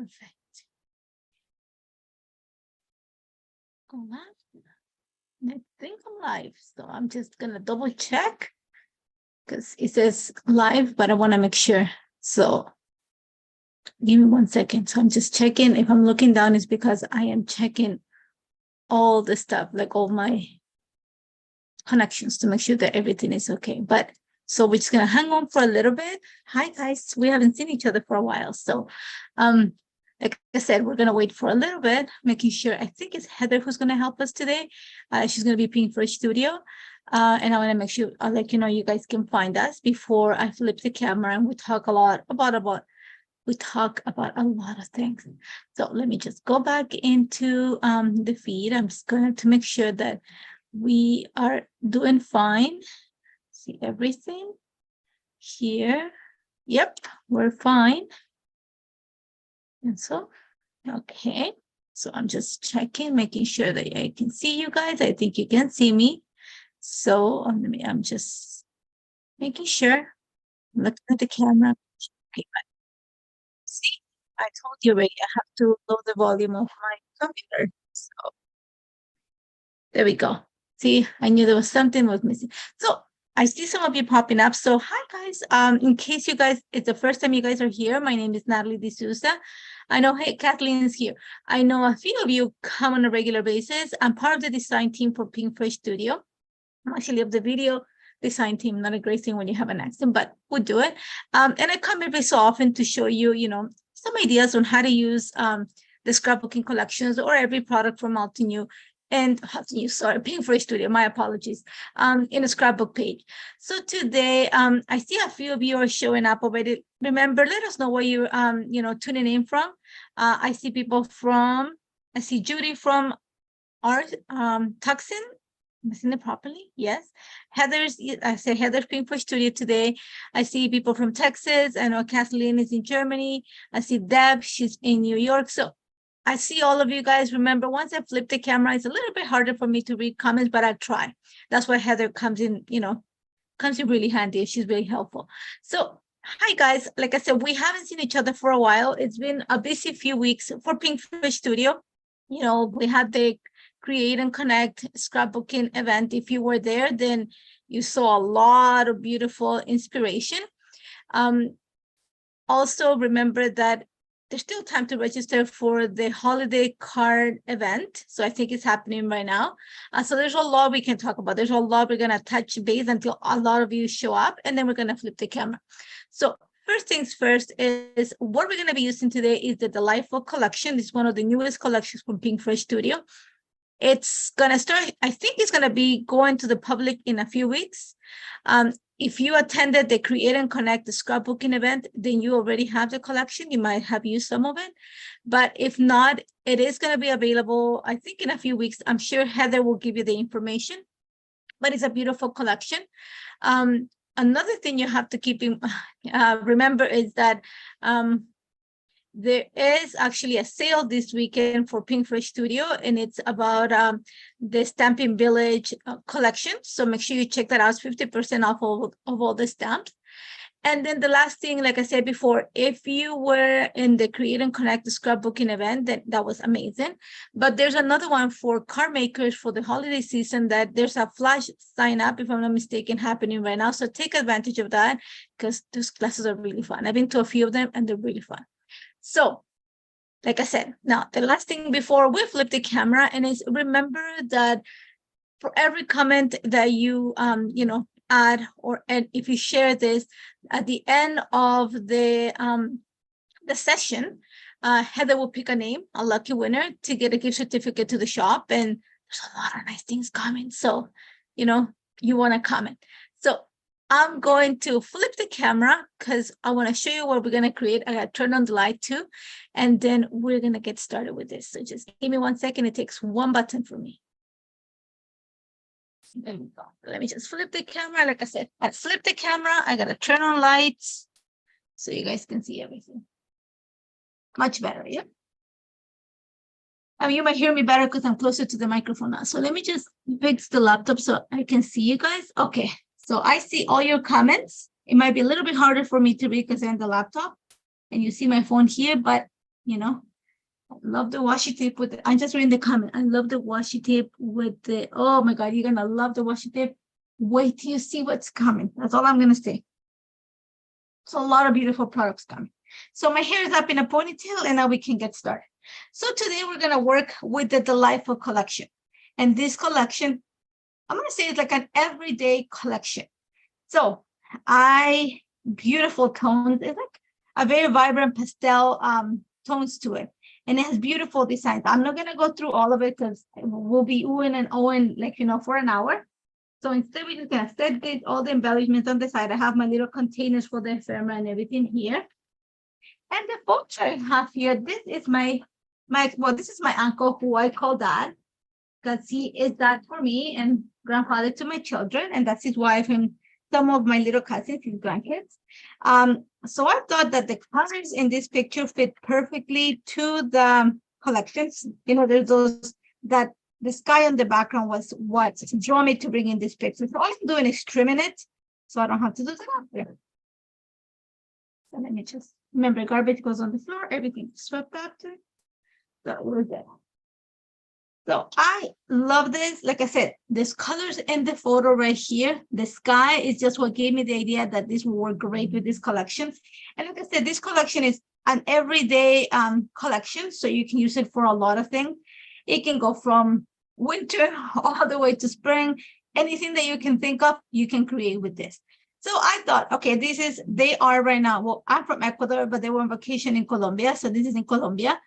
Perfect. Go live. I think I'm live, so I'm just gonna double check because it says live, but I want to make sure. So give me 1 second. So I'm just checking. If I'm looking down, it's because I am checking all the stuff, like all my connections, to make sure that everything is okay. But so we're just gonna hang on for a little bit. Hi guys, we haven't seen each other for a while, so like I said, we're gonna wait for a little bit, making sure. I think it's Heather who's gonna help us today. She's gonna be paying for a studio, and I want to make sure I'll let you know you guys can find us before I flip the camera and we talk a lot about we talk about a lot of things. So let me just go back into the feed. I'm just going to make sure that we are doing fine. See everything here. Yep, we're fine. And so, okay. So I'm just checking, making sure that I can see you guys. I think you can see me. So I'm just making sure. I'm looking at the camera. Okay, see, I told you already, I have to lower the volume of my computer. So there we go. See, I knew there was something was missing. So I see some of you popping up. So hi guys. In case you guys, it's the first time you guys are here, my name is Nathalie D'Souza. I know, hey, Kathleen is here. I know a few of you come on a regular basis. I'm part of the design team for Pink Fresh Studio. I'm actually of the video design team, not a great thing when you have an accent, but we'll do it. And I come every so often to show you, some ideas on how to use the scrapbooking collections or every product from Altenew and Pink Fresh Studio, my apologies, in a scrapbook page. So today, I see a few of you are showing up already. Remember, let us know where you're, tuning in from. I see people I see Judy from Tucson. Am I saying it properly? Yes. I say Heather's Pink Fresh Studio today. I see people from Texas. I know Kathleen is in Germany. I see Deb, she's in New York. So I see all of you guys. Remember, once I flip the camera, it's a little bit harder for me to read comments, but I try. That's why Heather comes in, comes in really handy. She's really helpful. So hi guys, like I said, we haven't seen each other for a while. It's been a busy few weeks for Pink Fresh Studio. We had the Create and Connect scrapbooking event. If you were there, then you saw a lot of beautiful inspiration. Also remember that there's still time to register for the holiday card event. So I think it's happening right now. So there's a lot we can talk about. There's a lot we're going to touch base until a lot of you show up, and then we're going to flip the camera. So first things first is what we're going to be using today is the Delightful collection. It's one of the newest collections from Pink Fresh Studio. It's going to start, I think it's going to be going to the public in a few weeks. If you attended the Create and Connect, the scrapbooking event, then you already have the collection. You might have used some of it. But if not, it is going to be available, I think, in a few weeks. I'm sure Heather will give you the information. But it's a beautiful collection. Another thing you have to keep in remember is that there is actually a sale this weekend for Pink Fresh Studio, and it's about the Stamping Village collection. So make sure you check that out. It's 50% off of all the stamps. And then the last thing, like I said before, if you were in the Create and Connect the scrapbooking event, that was amazing. But there's another one for card makers for the holiday season that there's a flash sign up, if I'm not mistaken, happening right now. So take advantage of that because those classes are really fun. I've been to a few of them and they're really fun. So, like I said, now the last thing before we flip the camera, and is remember that for every comment that you add, and if you share this at the end of the session, Heather will pick a name, a lucky winner, to get a gift certificate to the shop. And there's a lot of nice things coming, so you want to comment. So I'm going to flip the camera because I want to show you what we're going to create. I got to turn on the light too, and then we're going to get started with this. So just give me 1 second. It takes one button for me. There we go. Let me just flip the camera. Like I said, I flip the camera. I got to turn on lights so you guys can see everything. Much better, yeah? You might hear me better because I'm closer to the microphone now. So let me just fix the laptop so I can see you guys. Okay. So I see all your comments. It might be a little bit harder for me to read because I'm on the laptop and you see my phone here, but you know. I love the washi tape with I just read in the comment. I love the washi tape with the, oh my God, you're gonna love the washi tape. Wait till you see what's coming. That's all I'm gonna say. So a lot of beautiful products coming. So my hair is up in a ponytail and now we can get started. So today we're gonna work with the Delightful collection. And this collection, I'm gonna say it's like an everyday collection. So beautiful tones. It's like a very vibrant pastel tones to it. And it has beautiful designs. I'm not gonna go through all of it because we'll be oohing and ohing like, for an hour. So instead, we're just gonna set all the embellishments on the side. I have my little containers for the ephemera and everything here. And the photo I have here, this is this is my uncle who I call dad, because he is dad for me and grandfather to my children, and that's his wife and some of my little cousins, his grandkids. So I thought that the colors in this picture fit perfectly to the collections. There's those that the sky on the background was what drew me to bring in this picture. So all I'm doing is trimming it, so I don't have to do that after. So let me just remember, garbage goes on the floor, everything swept after. So we're good. So I love this. Like I said, there's colors in the photo right here. The sky is just what gave me the idea that this will work great with this collection. And like I said, this collection is an everyday collection, so you can use it for a lot of things. It can go from winter all the way to spring. Anything that you can think of, you can create with this. So I thought, okay, they are right now. Well, I'm from Ecuador, but they were on vacation in Colombia. So this is in Colombia.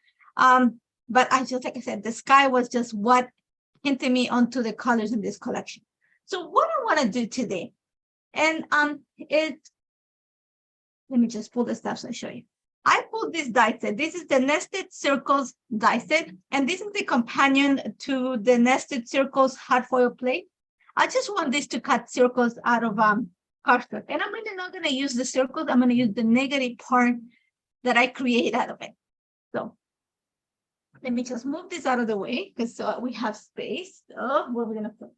But like I said, the sky was just what hinted me onto the colors in this collection. So what I want to do today, and let me just pull the stuff so I show you. I pulled this die set. This is the Nested Circles die set, and this is the companion to the Nested Circles hard foil plate. I just want this to cut circles out of cardstock, and I'm really not going to use the circles. I'm going to use the negative part that I create out of it. So let me just move this out of the way because we have space. Oh, where are we going to put?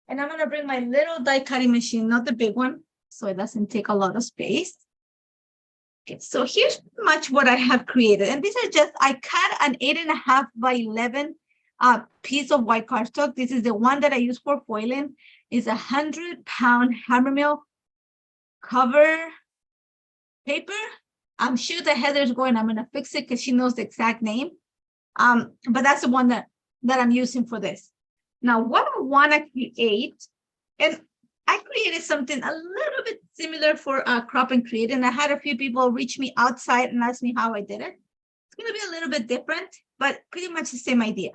And I'm going to bring my little die cutting machine, not the big one, so it doesn't take a lot of space. Okay, so here's pretty much what I have created. And these are I cut an 8.5 by 11 piece of white cardstock. This is the one that I use for foiling. It's 100-pound hammermill cover paper. I'm sure the Heather's going, I'm going to fix it because she knows the exact name. But that's the one that I'm using for this. Now, what I want to create, and I created something a little bit similar for Crop and Create, and I had a few people reach me outside and ask me how I did it. It's going to be a little bit different, but pretty much the same idea.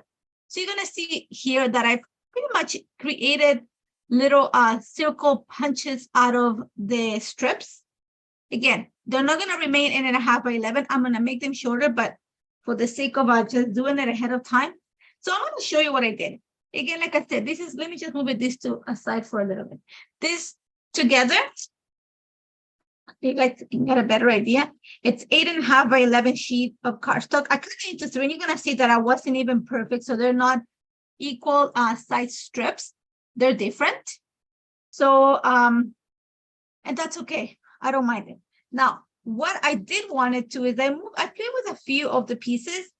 So you're going to see here that I've pretty much created little circle punches out of the strips. Again, they're not going to remain 8.5 by 11. I'm going to make them shorter, but for the sake of just doing it ahead of time. So I'm going to show you what I did. Again, like I said, let me just move this to aside for a little bit. This together, you guys can get a better idea. It's 8.5 by 11 sheet of cardstock. I cut it into 3, and you're going to see that I wasn't even perfect. So they're not equal size strips. They're different. So, and that's okay. I don't mind it. Now, what I did wanted to is I played with a few of the pieces.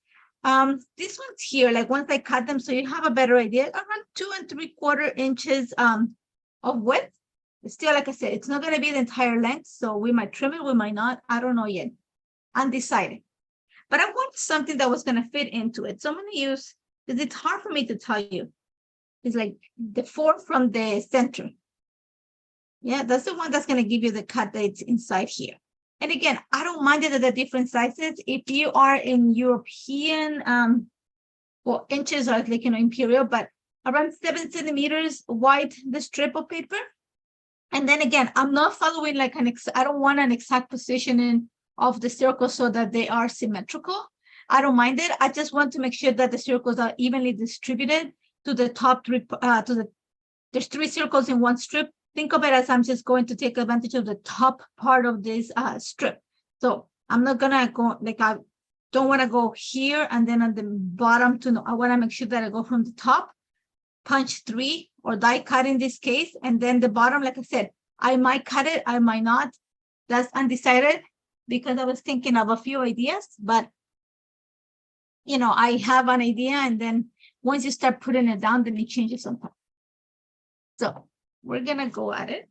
This one's here, like once I cut them, so you have a better idea, around 2 3/4 inches of width. Still, like I said, it's not going to be the entire length, so we might trim it, we might not. I don't know yet. Undecided. But I want something that was going to fit into it. So I'm going to use, because it's hard for me to tell you. It's like the 4 from the center. Yeah, that's the one that's going to give you the cut that's inside here. And again, I don't mind it at the different sizes. If you are in European, inches are like, imperial, but around 7 centimeters wide, the strip of paper. And then again, I'm not following like I don't want an exact positioning of the circles so that they are symmetrical. I don't mind it. I just want to make sure that the circles are evenly distributed to the top 3, there's 3 circles in one strip. Think of it as I'm just going to take advantage of the top part of this strip. So I'm not gonna go, like I don't want to go here and then at the bottom I want to make sure that I go from the top, punch 3 or die cut in this case, and then the bottom, like I said, I might cut it, I might not. That's undecided because I was thinking of a few ideas, but I have an idea, and then once you start putting it down, then it changes sometimes. So we're gonna go at it.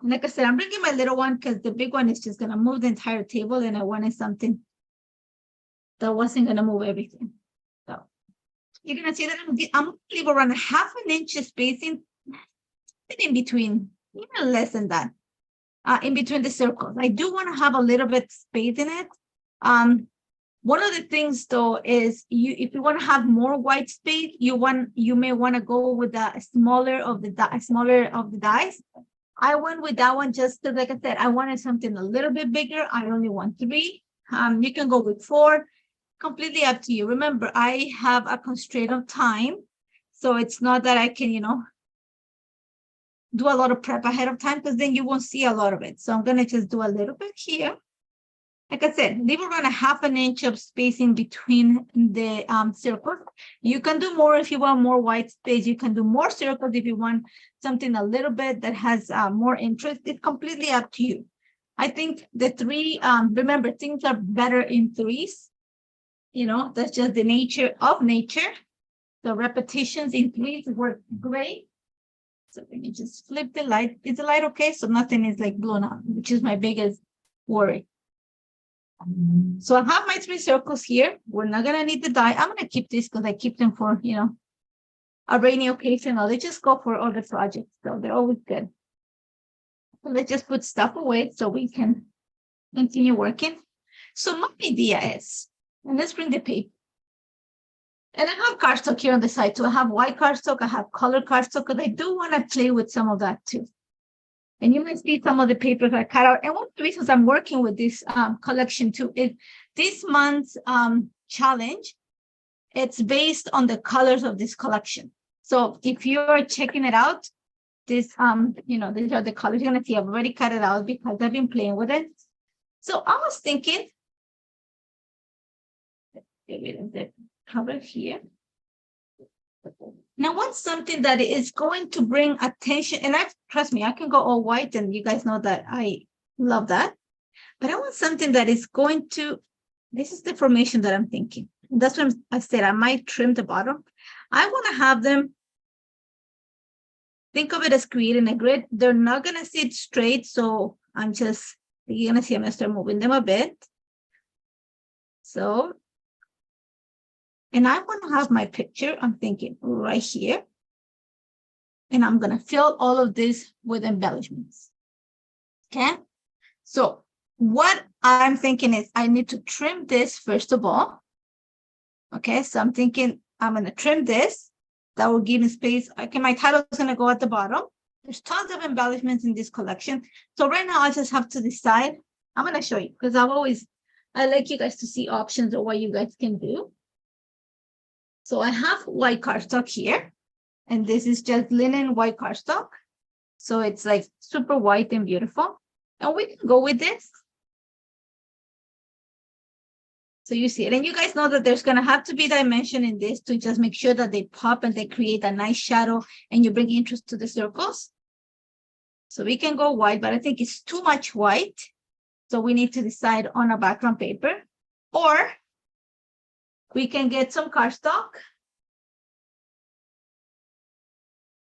Like I said, I'm bringing my little one because the big one is just gonna move the entire table, and I wanted something that wasn't gonna move everything. So you're gonna see that I'm gonna leave around a half an inch spacing in between, even less than that, in between the circles. I do want to have a little bit space in it. One of the things though is if you want to have more white space, you may want to go with the smaller of the dies. I went with that one just because, like I said, I wanted something a little bit bigger. I only want 3. You can go with 4. Completely up to you. Remember, I have a constraint of time, so it's not that I can, do a lot of prep ahead of time, because then you won't see a lot of it. So I'm gonna just do a little bit here. Like I said, leave around a half an inch of spacing between the circles. You can do more if you want more white space. You can do more circles if you want something a little bit that has more interest. It's completely up to you. I think the 3, remember, things are better in 3s. That's just the nature of nature. The repetitions in 3s work great. So let me just flip the light. Is the light okay? So nothing is like blown out, which is my biggest worry. So I have my 3 circles here. We're not gonna need the die. I'm gonna keep this because I keep them for a rainy occasion, or they just go for other projects. So they're always good. So let's just put stuff away so we can continue working. So my idea is, and let's bring the paper. And I have cardstock here on the side too. I have white cardstock, I have color cardstock, because I do want to play with some of that too. And you might see some of the papers I cut out. And one of the reasons I'm working with this collection too is this month's challenge. It's based on the colors of this collection. So if you're checking it out, this, these are the colors you're gonna see. I've already cut it out because I've been playing with it. So I was thinking, let's get rid of the cover here. Now, what's something that is going to bring attention? And trust me, I can go all white, and you guys know that I love that. But I want something that is going to, this is the formation that I'm thinking. That's what I said, I might trim the bottom. I want to have them, think of it as creating a grid. They're not going to sit straight. So you're going to see I'm going to start moving them a bit. So, and I want to have my picture, I'm thinking right here. And I'm going to fill all of this with embellishments. Okay. So what I'm thinking is I need to trim this first of all. Okay. So I'm thinking I'm going to trim this. That will give me space. Okay. My title is going to go at the bottom. There's tons of embellishments in this collection. So right now I just have to decide. I'm going to show you because I like you guys to see options of what you guys can do. So I have white cardstock here, and this is just linen white cardstock. So it's like super white and beautiful. And we can go with this. So you see it. And you guys know that there's going to have to be dimension in this to just make sure that they pop and they create a nice shadow and you bring interest to the circles. So we can go white, but I think it's too much white. So we need to decide on a background paper, or we can get some cardstock.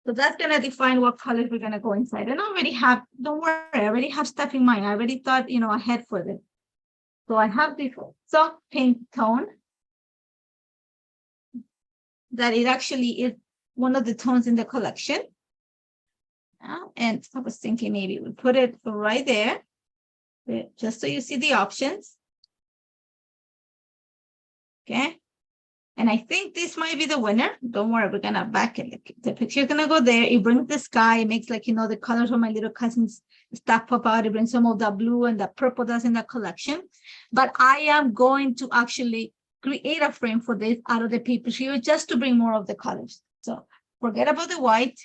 So that's going to define what colors we're going to go inside. And I already have, don't worry, I already have stuff in mind. I already thought, ahead for this. So I have this soft pink tone that it actually is one of the tones in the collection. And I was thinking maybe we put it right there, just so you see the options. Okay. And I think this might be the winner. Don't worry, we're gonna back it. The picture is gonna go there. It brings the sky. It makes the colors of my little cousins stuff pop out. It brings some of the blue and the purple that's in the collection. But I am going to actually create a frame for this out of the paper here just to bring more of the colors. So forget about the white.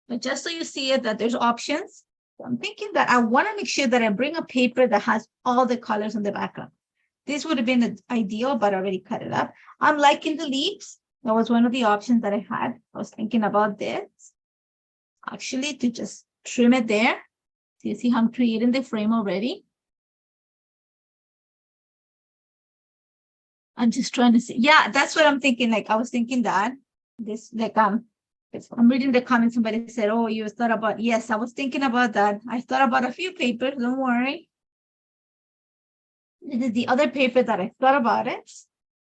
But just so you see it, that there's options. So I'm thinking that I want to make sure that I bring a paper that has all the colors on the background. This would have been the ideal, but I already cut it up. I'm liking the leaves. That was one of the options that I had. I was thinking about this. Actually, to just trim it there. So you see how I'm creating the frame already. I'm just trying to see. Yeah, that's what I'm thinking. Like, I was thinking that this, like, if I'm reading the comments, somebody said, oh, you thought about, yes, I was thinking about that. I thought about a few papers, don't worry. This is the other paper that I thought about it,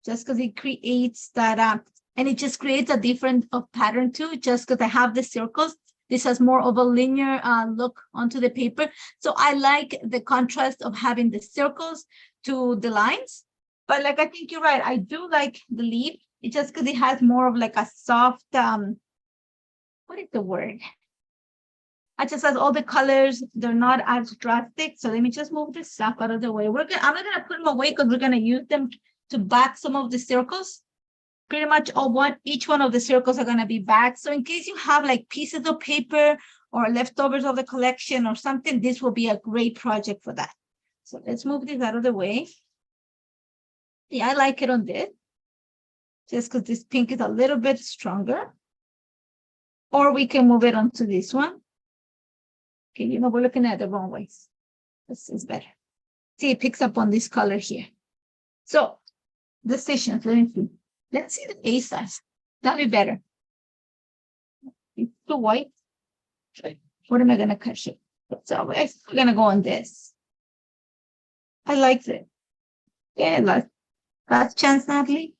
just because it creates that, and it just creates a different pattern too, just because I have the circles. This has more of a linear look onto the paper. So I like the contrast of having the circles to the lines. But like, I think you're right. I do like the leaf. It's just because it has more of like a soft, what is the word? I just has all the colors. They're not as drastic. So let me just move this stuff out of the way. I'm not gonna put them away because we're gonna use them to back some of the circles. Pretty much each one of the circles are gonna be back. So in case you have like pieces of paper or leftovers of the collection or something, this will be a great project for that. So let's move this out of the way. Yeah, I like it on this, just because this pink is a little bit stronger. Or we can move it onto this one. Okay, you know, we're looking at the wrong ways. This is better. See, it picks up on this color here. So, decisions, let me see. Let's see the A size. That'll be better. It's too white. What am I going to cut here? So, we're going to go on this. I like it. Yeah, last chance, Natalie.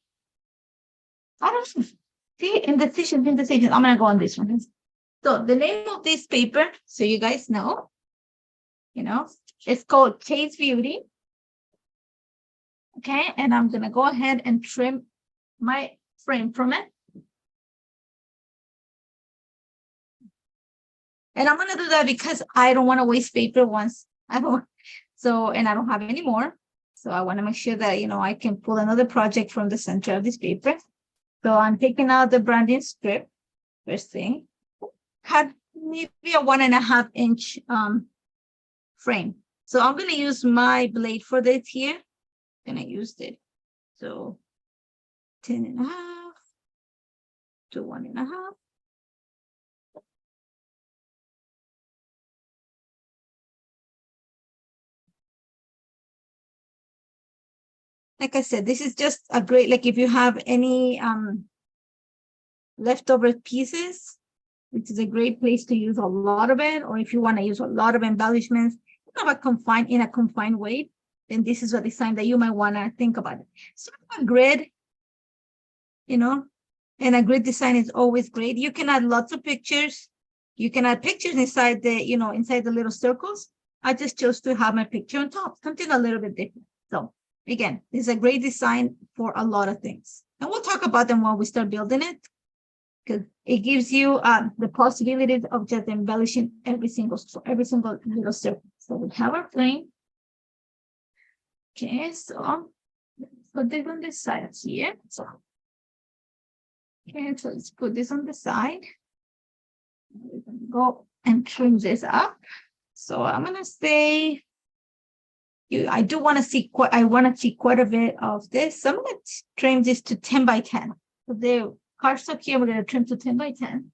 I don't know. See, indecision. I'm going to go on this one. So the name of this paper, so you guys know, it's called Chase Beauty. Okay, and I'm going to go ahead and trim my frame from it. And I'm going to do that because I don't want to waste paper once. And I don't have any more. So I want to make sure that, I can pull another project from the center of this paper. So I'm taking out the branding strip, first thing. Had maybe a 1.5 inch frame. So I'm going to use my blade for this here. I'm going to use it. So 10.5 to 1.5. Like I said, this is just a great, like if you have any leftover pieces, which is a great place to use a lot of it, or if you want to use a lot of embellishments in a confined way, then this is a design that you might want to think about it. So a grid, and a grid design is always great. You can add lots of pictures. You can add pictures inside the, inside the little circles. I just chose to have my picture on top, something a little bit different. So again, this is a great design for a lot of things. And we'll talk about them while we start building it, because it gives you the possibilities of just embellishing every single little circle. So we have our frame. Okay, so let's put this on the side here. So let's put this on the side. We're gonna go and trim this up. So I'm gonna say, I want to see quite a bit of this. So I'm gonna trim this to 10 by 10. So the cardstock here, we're going to trim to 10 by 10.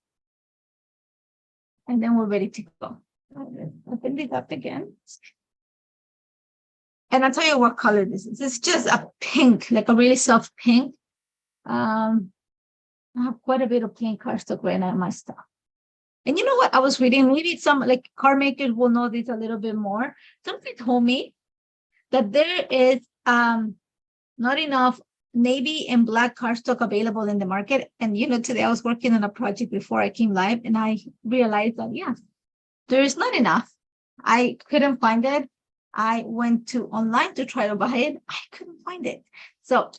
And then we're ready to go. Open it up again. And I'll tell you what color this is. It's just a pink, like a really soft pink. I have quite a bit of plain cardstock right now in my stuff. And you know what? I was reading, maybe some like car makers will know this a little bit more. Somebody told me that there is not enough navy and black cardstock available in the market. And today I was working on a project before I came live, and I realized that there is not enough. I couldn't find it. I went to online to try to buy it. I couldn't find it. So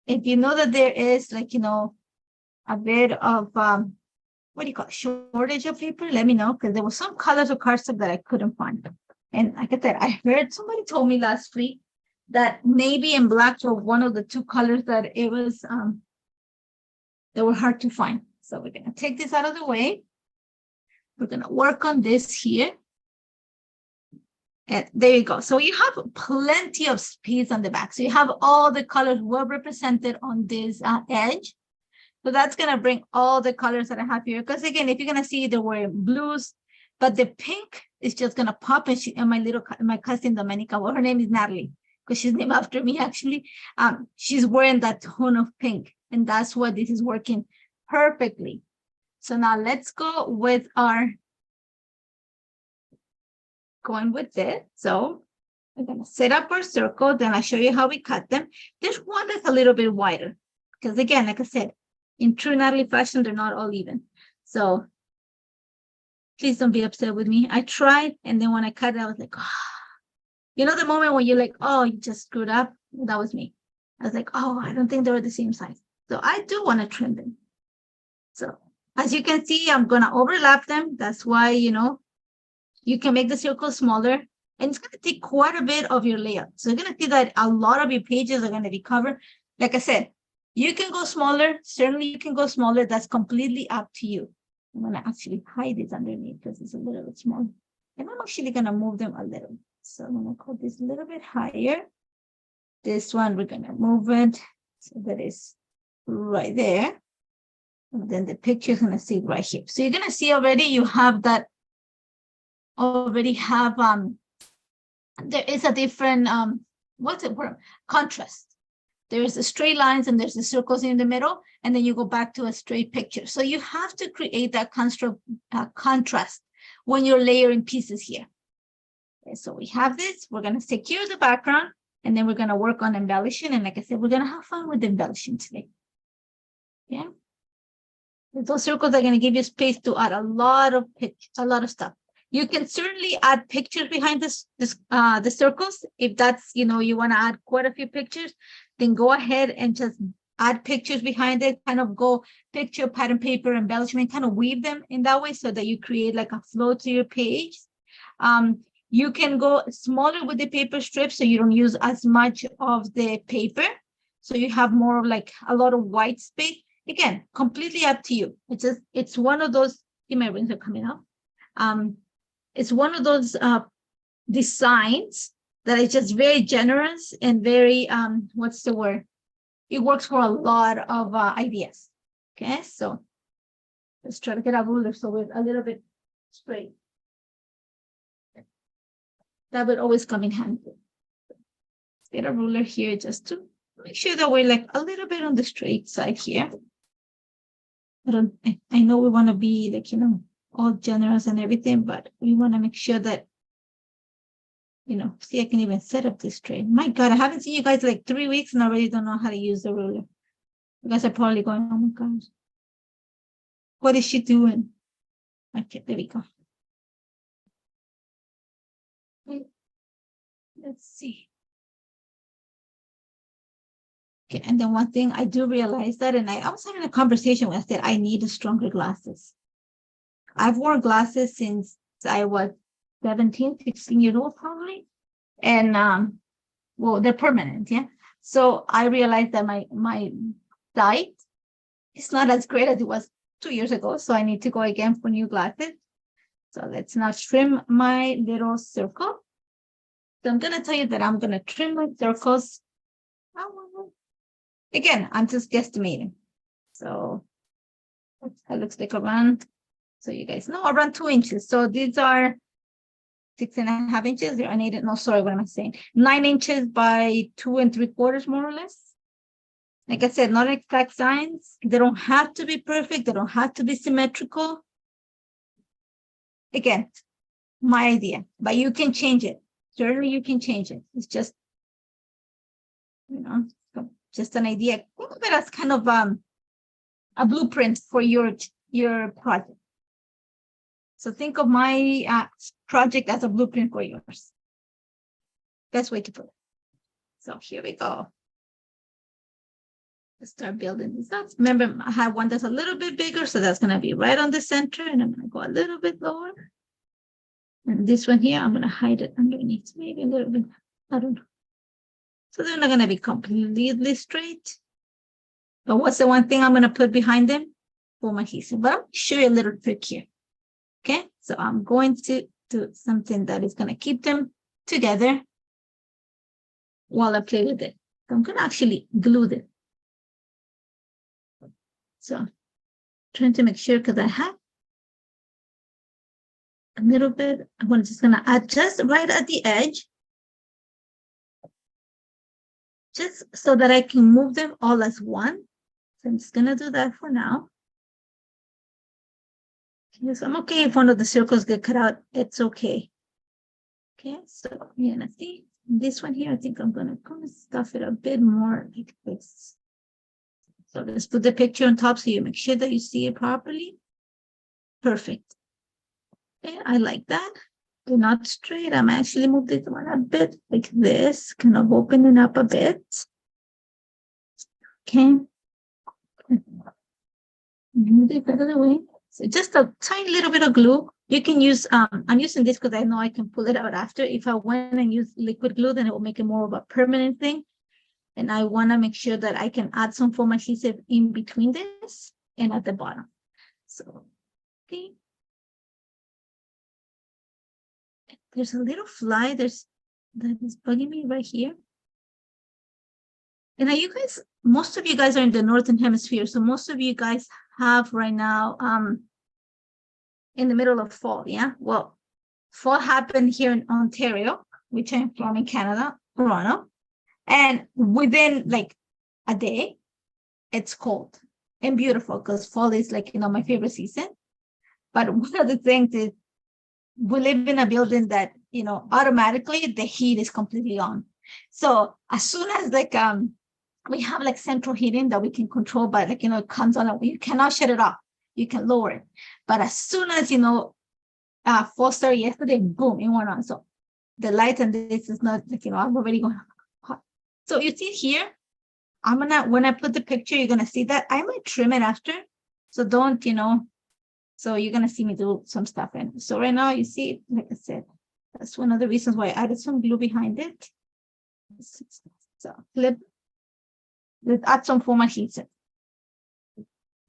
if you know that there is a bit of shortage of paper, let me know, because there were some colors of cardstock that I couldn't find. And like I said, I heard somebody told me last week that navy and black were one of the two colors that it was that were hard to find. So we're going to take this out of the way. We're going to work on this here. And there you go. So you have plenty of space on the back. So you have all the colors well represented on this edge. So that's going to bring all the colors that I have here. Because again, if you're going to see, there were blues, but the pink is just going to pop. And my cousin Domenica, well, her name is Nathalie. because she's named after me actually. She's wearing that tone of pink, and that's why this is working perfectly. So now let's go with our, going with this. So we're gonna set up our circle, then I'll show you how we cut them. This one is a little bit wider, because again, like I said, in true Nathalie fashion, they're not all even. So please don't be upset with me. I tried, and then when I cut it, I was like, oh. You know the moment when you're like, oh, you just screwed up? That was me. I was like, oh, I don't think they were the same size. So I do want to trim them. So as you can see, I'm going to overlap them. That's why, you know, you can make the circle smaller, and it's going to take quite a bit of your layout. So you're going to see that a lot of your pages are going to be covered. Like I said, you can go smaller. Certainly you can go smaller. That's completely up to you. I'm going to actually hide this underneath because it's a little bit small. And I'm actually going to move them a little. So I'm going to call this a little bit higher. This one, we're going to move it so that is right there. And then the picture is going to sit right here. So you're going to see already you have that, already have, there is a different, what's it word? Contrast. There's the straight lines and there's the circles in the middle, and then you go back to a straight picture. So you have to create that contrast when you're layering pieces here. Okay, so we have this, we're going to secure the background, and then we're going to work on embellishing. And like I said, we're going to have fun with embellishing today. Yeah. Those circles are going to give you space to add a lot of pictures, a lot of stuff. You can certainly add pictures behind the circles. If that's, you know, you want to add quite a few pictures, then go ahead and just add pictures behind it, kind of go picture, pattern paper, embellishment, kind of weave them in that way so that you create like a flow to your page. You can go smaller with the paper strips so you don't use as much of the paper. So you have more of like a lot of white space. Again, completely up to you. It's one of those, my rings are coming up. It's one of those designs that is just very generous and very, what's the word? It works for a lot of ideas. Okay, so let's try to get a ruler so we're a little bit straight. That would always come in handy. Let's get a ruler here just to make sure that we're like a little bit on the straight side here. I know we want to be like, you know, all generous and everything, but we want to make sure that, you know, see, I can even set up this straight. My God, I haven't seen you guys like 3 weeks and I already don't know how to use the ruler. You guys are probably going, oh my gosh, what is she doing? Okay, there we go. Let's see. Okay, and then one thing I do realize that, and I was having a conversation with that I need stronger glasses. I've worn glasses since I was 17, 16 years old probably. And well, they're permanent, yeah. So I realized that my sight is not as great as it was 2 years ago. So I need to go again for new glasses. So let's now trim my little circle. So I'm gonna tell you that I'm gonna trim my circles. Again, I'm just guesstimating. So that looks like around, so you guys know, around 2 inches. So these are 6.5 inches. They're unaided. No, sorry, what am I saying? 9 inches by 2 3/4, more or less. Like I said, not exact signs. They don't have to be perfect. They don't have to be symmetrical. Again, my idea, but you can change it. Certainly you can change it. It's just, you know, just an idea. Think of it as kind of a blueprint for your project. So think of my project as a blueprint for yours. Best way to put it. So here we go. Let's start building this up. Remember, I have one that's a little bit bigger, so that's going to be right on the center, and I'm going to go a little bit lower. And this one here, I'm going to hide it underneath, maybe a little bit. I don't know. So they're not going to be completely straight. But what's the one thing I'm going to put behind them? Foam adhesive. But I'll show you a little trick here. Okay, so I'm going to do something that is going to keep them together while I play with it. So I'm going to actually glue them. So trying to make sure, because I have a little bit, I'm just going to adjust right at the edge. just so that I can move them all as one. So I'm just gonna do that for now. Yes, I'm okay if one of the circles get cut out. It's okay. Okay, so you're gonna see this one here. I think I'm gonna stuff it a bit more like this. So let's put the picture on top so you make sure that you see it properly. Perfect. Okay, I like that. They're not straight. I'm actually move this one a bit like this, kind of opening up a bit. Okay. Move it out of the way. So just a tiny little bit of glue. You can use, I'm using this because I know I can pull it out after. If I went and use liquid glue, then it will make it more of a permanent thing. And I want to make sure that I can add some foam adhesive in between this and at the bottom. So, okay. There's a little fly that is bugging me right here. And now you guys, most of you guys are in the Northern Hemisphere. So most of you guys have right now, in the middle of fall, yeah? Well, fall happened here in Ontario, which I'm from in Canada, Toronto. And within like a day, it's cold and beautiful because fall is like, my favorite season. But one of the things is we live in a building that, automatically the heat is completely on. So as soon as like, we have like central heating that we can control, but like, it comes on, you cannot shut it off. You can lower it. But as soon as, fall started yesterday, boom, it went on. So the light and this is not like, I'm already going hot. So you see here, when I put the picture, you're going to see that I might trim it after. So don't, so you're going to see me do some stuff in. So right now you see, like I said, that's one of the reasons why I added some glue behind it. So let's add some foam adhesive.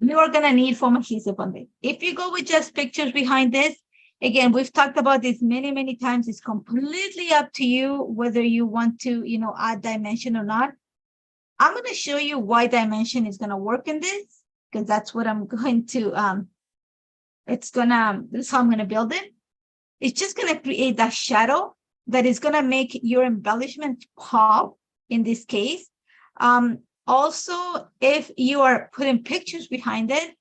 You are going to need foam adhesive on this. If you go with just pictures behind this, again, we've talked about this many, many times. It's completely up to you whether you want to, add dimension or not. I'm going to show you why dimension is going to work in this, because that's what I'm going to, this is how I'm going to build it. It's just going to create that shadow that is going to make your embellishment pop in this case. Also, if you are putting pictures behind it,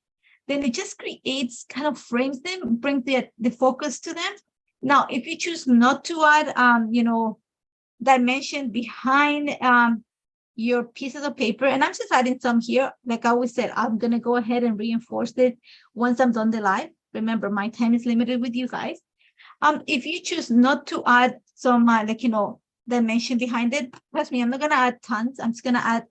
then it just creates, kind of frames them, brings the focus to them. Now, if you choose not to add, dimension behind your pieces of paper, and I'm just adding some here, like I always said, I'm going to go ahead and reinforce it once I'm done the live. Remember, my time is limited with you guys. If you choose not to add some, dimension behind it, trust me, I'm not going to add tons. I'm just going to add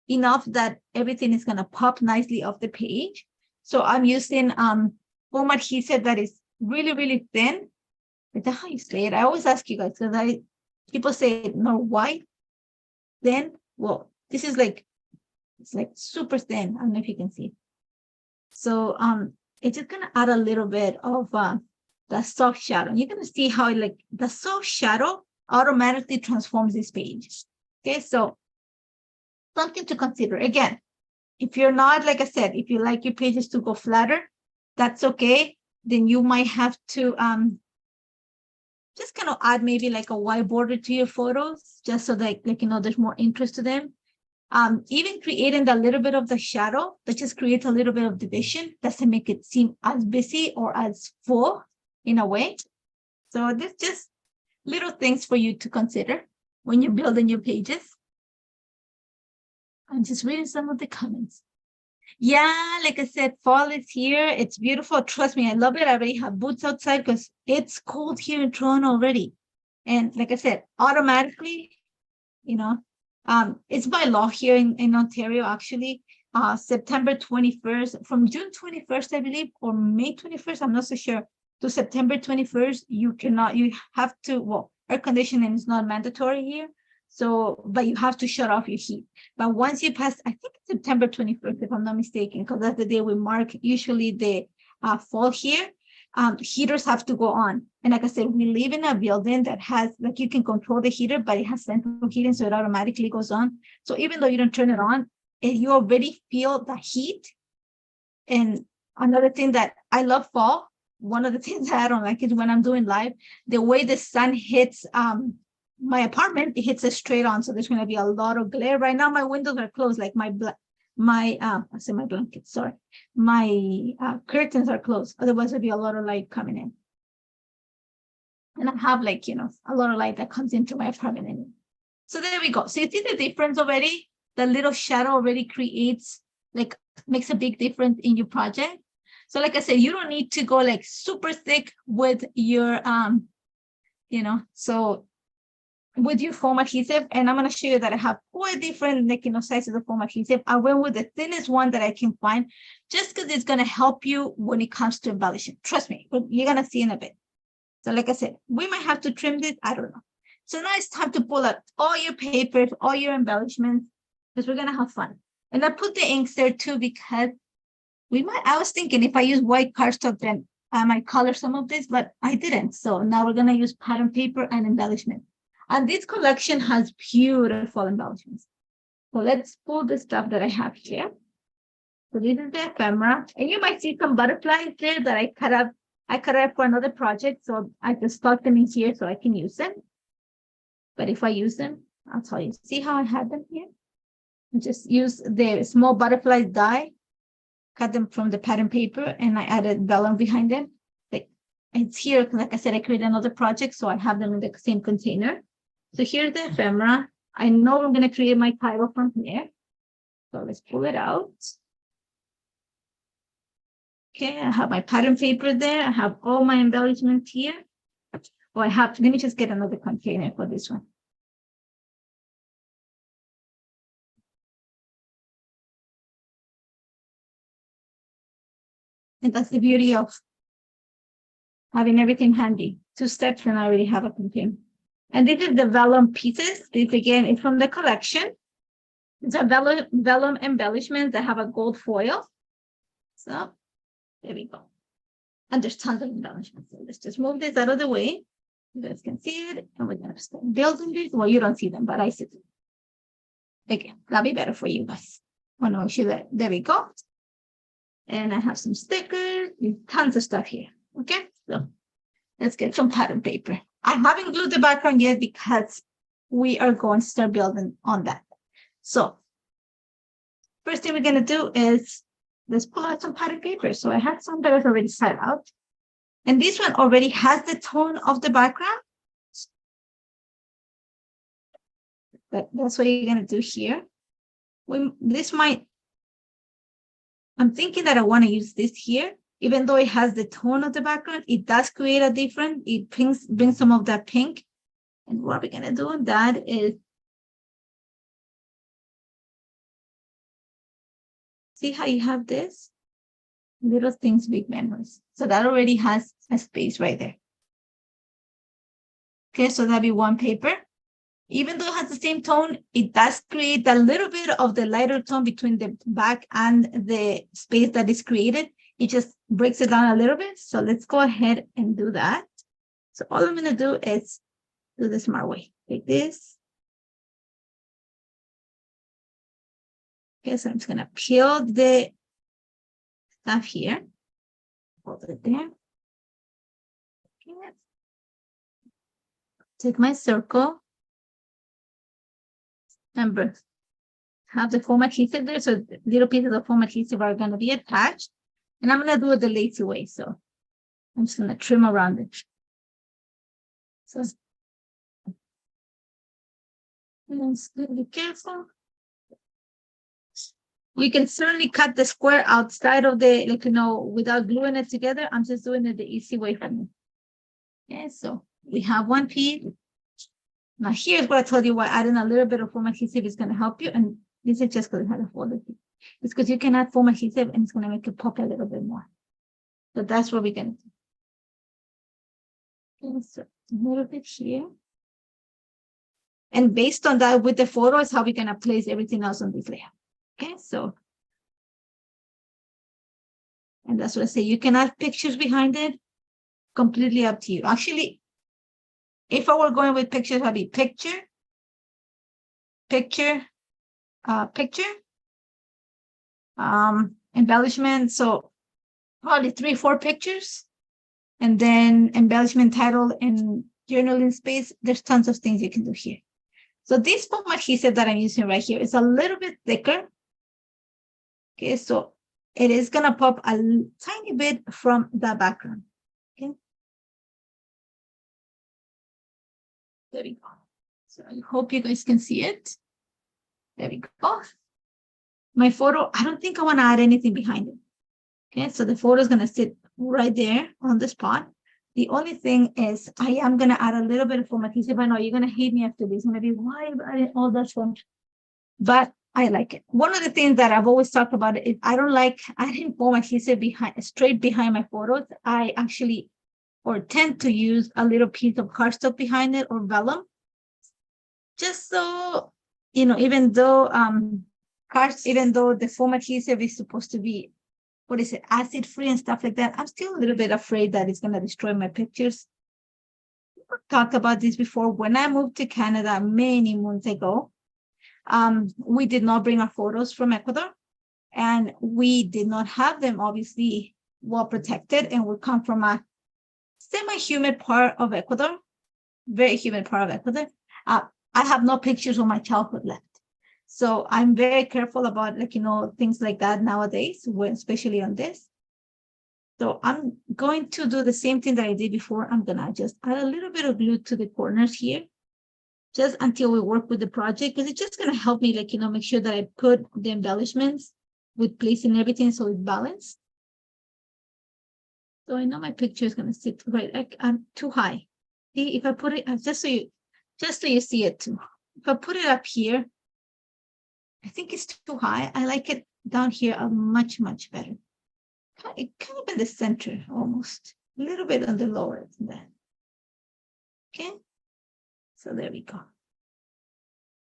enough that everything is going to pop nicely off the page. So I'm using foam adhesive that is really, really thin. Is that how you say it? I always ask you guys, because people say, no, why thin? Well, this is like, it's like super thin. I don't know if you can see. So it's just going to add a little bit of the soft shadow. You're going to see how the soft shadow automatically transforms this page. Okay, so something to consider. Again, if you're not, like I said, if you like your pages to go flatter, that's okay. Then you might have to just kind of add maybe like a white border to your photos, just so that there's more interest to them. Even creating a little bit of the shadow that just creates a little bit of division, doesn't make it seem as busy or as full in a way. So there's just little things for you to consider when you're building your pages. I'm just reading some of the comments. Yeah, like I said, fall is here. It's beautiful. Trust me, I love it. I already have boots outside because it's cold here in Toronto already. And like I said, automatically, it's by law here in Ontario, actually. September 21st, from June 21st, I believe, or May 21st, I'm not so sure, to September 21st, you have to, air conditioning is not mandatory here. So, but you have to shut off your heat. But once you pass, I think it's September 21st, if I'm not mistaken, because that's the day we mark usually the fall here, heaters have to go on. And like I said, we live in a building that has, you can control the heater, but it has central heating, so it automatically goes on. So even though you don't turn it on, you already feel the heat. And another thing that I love fall, one of the things that I don't like is when I'm doing live, the way the sun hits my apartment, it hits it straight on. So there's going to be a lot of glare. Right now, my windows are closed, like I say my blanket, sorry. My curtains are closed. Otherwise, there'd be a lot of light coming in. And I have like, a lot of light that comes into my apartment. Anyway. So there we go. So you see the difference already? The little shadow already creates, like, makes a big difference in your project. So like I said, you don't need to go like super thick with your, so with your foam adhesive. And I'm going to show you that I have 4 different, like, sizes of foam adhesive. I went with the thinnest one that I can find, just because it's going to help you when it comes to embellishing. Trust me, you're going to see in a bit. So like I said, we might have to trim this. I don't know. So now it's time to pull out all your papers, all your embellishments, because we're going to have fun. And I put the inks there too, because I was thinking if I use white cardstock, then I might color some of this, but I didn't. So now we're going to use pattern paper and embellishment. And this collection has beautiful embellishments. So let's pull the stuff that I have here. So this is the ephemera. And you might see some butterflies there that I cut up. I cut up for another project. So I just stuck them in here so I can use them. But if I use them, I'll tell you. See how I had them here? I just use the small butterfly die, cut them from the pattern paper, and I added vellum behind them. It's here, like I said, I created another project, so I have them in the same container. So here's the ephemera. I know I'm going to create my title from here. So let's pull it out. Okay, I have my pattern paper there. I have all my embellishments here. Well, let me just get another container for this one. And that's the beauty of having everything handy. 2 steps and I already have a container. And this is the vellum pieces. This again is from the collection. It's a vellum embellishment that have a gold foil. So there we go. And there's tons of embellishments. So let's just move this out of the way. You guys can see it. And we're going to start building this. Well, you don't see them, but I see them. Again, that'll be better for you guys. I want to show that. There we go. And I have some stickers, tons of stuff here. Okay, so let's get some pattern paper. I haven't glued the background yet because we are going to start building on that. So first thing we're going to do is let's pull out some pattern paper. So I have some that is already set out. And this one already has the tone of the background. That's what you're going to do here. I'm thinking that I want to use this here. Even though it has the tone of the background, it does create a different, it brings some of that pink. And what we're going to do on that is, see how you have this? Little things, big memories. So that already has a space right there. Okay, so that'll be one paper. Even though it has the same tone, it does create a little bit of the lighter tone between the back and the space that is created. It just breaks it down a little bit. So let's go ahead and do that. So all I'm going to do is do the smart way. Take this. Okay, so I'm just going to peel the stuff here. Hold it there. Okay. Take my circle. Remember, have the foam adhesive there. So little pieces of foam adhesive are going to be attached. And I'm going to do it the lazy way. So I'm just going to trim around it. So let's be careful. We can certainly cut the square outside of the, without gluing it together. I'm just doing it the easy way for me. Okay, so we have one piece. Now here's what I told you why adding a little bit of foam adhesive is going to help you. And this is just because it has a folded piece. It's because you can add foam adhesive and it's going to make it pop a little bit more. So that's what we're going to do. Okay, so a little bit here. And based on that, with the photo is how we're going to place everything else on this layer. Okay, so. And that's what I say. You can add pictures behind it. Completely up to you. Actually, if I were going with pictures, I'd be picture, embellishment. So probably 3-4 pictures, and then embellishment title and journaling space, there's tons of things you can do here. So this foam adhesive that I'm using right here is a little bit thicker. Okay, so it is gonna pop a tiny bit from the background. Okay. There we go. So I hope you guys can see it. There we go. My photo, I don't think I want to add anything behind it. Okay, so the photo is going to sit right there on the spot. The only thing is I am going to add a little bit of foam adhesive. I know you're going to hate me after this. Maybe why adding all that foam? But I like it. One of the things that I've always talked about is I don't like adding foam adhesive straight behind my photos. I actually tend to use a little piece of cardstock behind it or vellum. Just so, even though the foam adhesive is supposed to be, acid free and stuff like that, I'm still a little bit afraid that it's going to destroy my pictures. We talked about this before. When I moved to Canada many months ago, we did not bring our photos from Ecuador, and we did not have them obviously well protected, and we come from a semi-humid part of Ecuador, very humid part of Ecuador. I have no pictures of my childhood left. So I'm very careful about things like that nowadays, especially on this. So I'm going to do the same thing that I did before. I'm gonna just add a little bit of glue to the corners here, just until we work with the project, because it's just gonna help me make sure that I put the embellishments with placing everything so it's balanced. So I know my picture is gonna sit right. I'm too high. See, if I put it just so you see it too. If I put it up here, I think it's too high. I like it down here much, much better. Kind of in the center almost. A little bit on the lower than that. Okay. So there we go.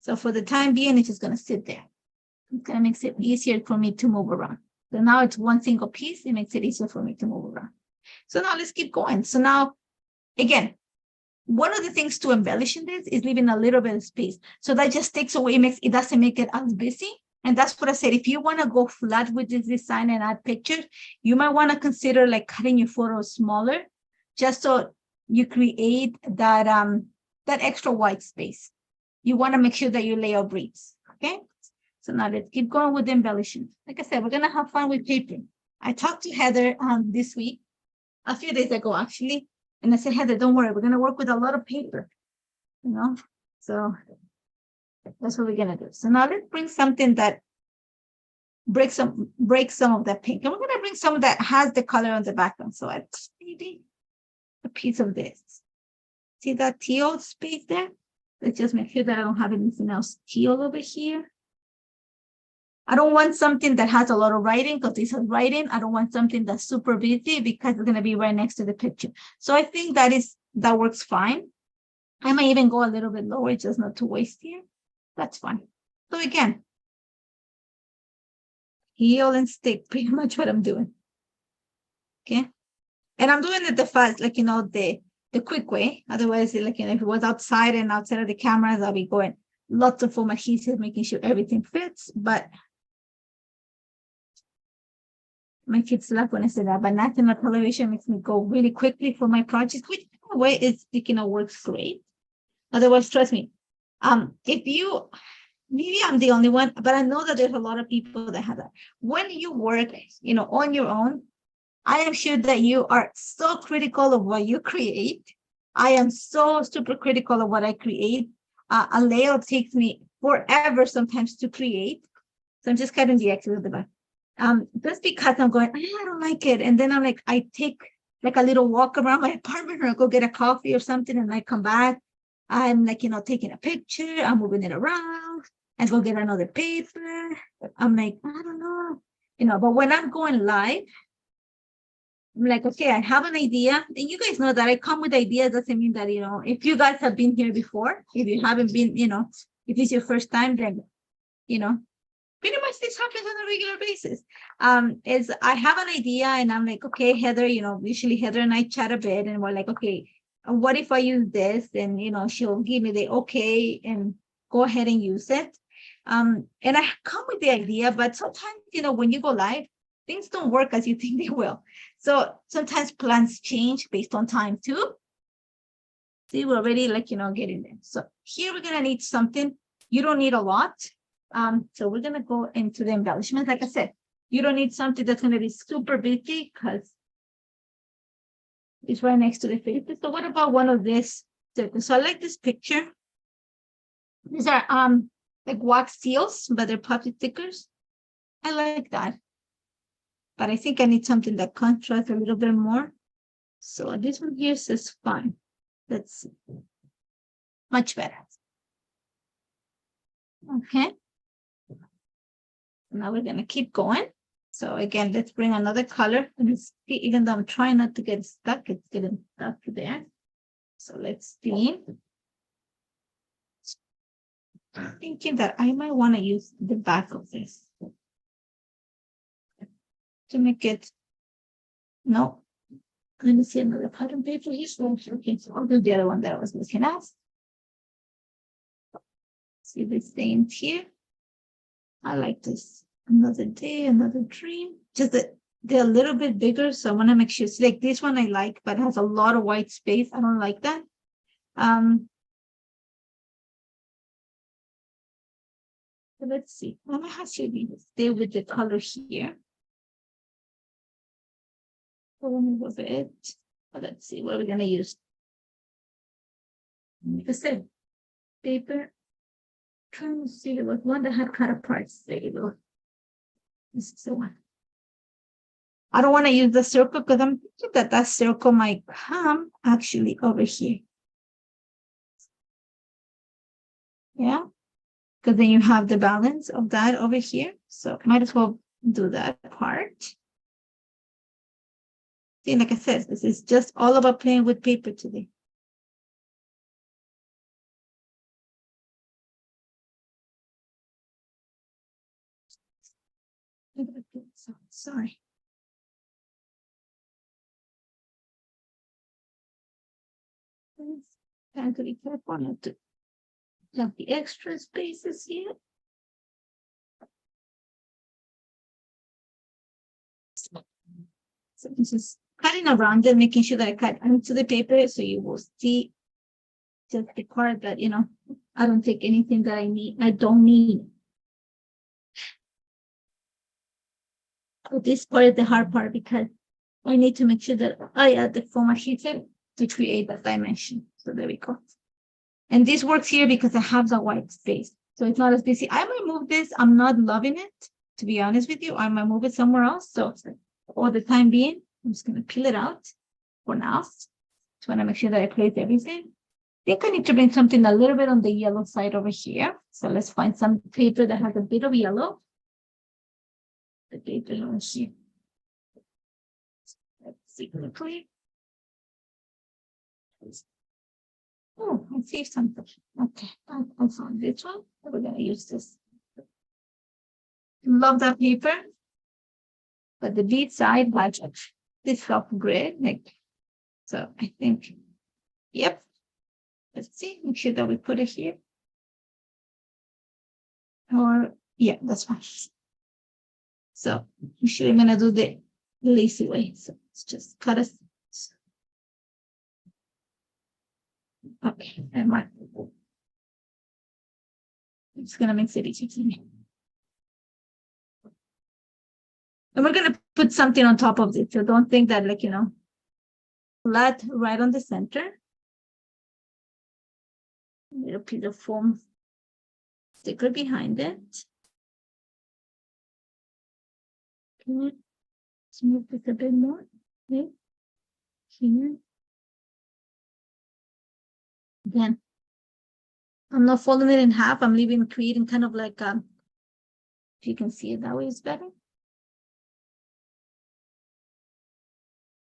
So for the time being, it's just going to sit there. It's going to make it easier for me to move around. So now it's one single piece. It makes it easier for me to move around. So now let's keep going. So now, again, one of the things to embellish in this is leaving a little bit of space. So that just takes away, it doesn't make it as busy. And that's what I said. If you want to go flat with this design and add pictures, you might want to consider cutting your photos smaller, just so you create that extra white space. You want to make sure that your layout breathes. Okay. So now let's keep going with the embellishing. Like I said, we're going to have fun with paper. I talked to Heather this week, a few days ago, actually. And I said, Heather, don't worry, we're going to work with a lot of paper, So that's what we're going to do. So now let's bring something that breaks some of that pink. And we're going to bring some that has the color on the background. So maybe a piece of this. See that teal space there? Let's just make sure that I don't have anything else teal over here. I don't want something that has a lot of writing, because this has writing. I don't want something that's super busy, because it's going to be right next to the picture. So I think that works fine. I might even go a little bit lower, just not to waste here. That's fine. So again, heel and stick, pretty much what I'm doing. Okay. And I'm doing it the fast, the quick way. Otherwise, if it was outside of the cameras, I'll be going lots of foam adhesive, making sure everything fits. But my kids laugh when I say that, but national television makes me go really quickly for my project, which in a way is, works great. Otherwise, trust me, maybe I'm the only one, but I know that there's a lot of people that have that. When you work, on your own, I am sure that you are so critical of what you create. I am so super critical of what I create. A layout takes me forever sometimes to create. So I'm just cutting the extra of the back. Just because I'm going, I don't like it. And then I take a little walk around my apartment, or go get a coffee or something, and I come back. I'm taking a picture, I'm moving it around, and go get another paper. I'm I don't know, but when I'm going live, I'm okay, I have an idea. And you guys know that I come with ideas. Doesn't mean that, if you guys have been here before, if you haven't been, if it's your first time, then, pretty much this happens on a regular basis. Is I have an idea, and I'm okay, Heather, usually Heather and I chat a bit, and we're okay, what if I use this? And, she'll give me the okay and go ahead and use it. And I come with the idea, but sometimes, when you go live, things don't work as you think they will. So sometimes plans change based on time too. See, we're already getting there. So here we're gonna need something. You don't need a lot. So we're gonna go into the embellishment. Like I said, you don't need something that's gonna be super busy because it's right next to the faces. So what about one of this? So I like this picture. These are like wax seals, but they're puffy stickers. I like that. But I think I need something that contrasts a little bit more. So this one here says fine. That's much better. Okay. Now we're gonna keep going. So again, let's bring another color. And see, even though I'm trying not to get stuck, it's getting stuck there. So let's see. I'm thinking that I might want to use the back of this to make it. No, let me see another pattern paper here. Okay, so I'll do the other one that I was looking at. See the stains here. I like this. Another day, another dream. Just that they're a little bit bigger, so I want to make sure. See, like this one I like, but it has a lot of white space. I don't like that. So let's see. I might have to stay with the color here. Remove it. But let's see what we're gonna use. Like I said, paper. Trying to see, there was one that had cut apart. There you go. This is the one. I don't want to use the circle because I'm thinking that circle might come actually over here. Yeah, because then you have the balance of that over here. So might as well do that part. See, like I said, this is just all about playing with paper today. Sorry. Trying to be careful not to have the extra spaces here. So this is cutting around and making sure that I cut into the paper so you will see just the part that I don't take anything that I don't need. But this part is the hard part because I need to make sure that I add the foam adhesive to create that dimension. So there we go. And this works here because I have the white space. So it's not as busy. I might move this. I'm not loving it, to be honest with you. I might move it somewhere else. So for the time being, I'm just going to peel it out for now. Just want to make sure that I place everything. I think I need to bring something a little bit on the yellow side over here. So let's find some paper that has a bit of yellow. The paper over here. Let's see quickly. Oh, I see something. Okay, I found this one. We're going to use this. Love that paper. But the bead side has this soft gray. So I think, yep. Let's see, make sure that we put it here. Or, yeah, that's fine. So I'm sure I'm going to do the lazy way. So let's just cut it. Okay, and it's going to make it easy for me. And we're going to put something on top of it. So don't think that, flat right on the center. A little piece of foam sticker behind it. Okay. Let's move this a bit more. Okay. Here. Again, I'm not folding it in half. I'm creating kind of like if you can see it that way, it's better.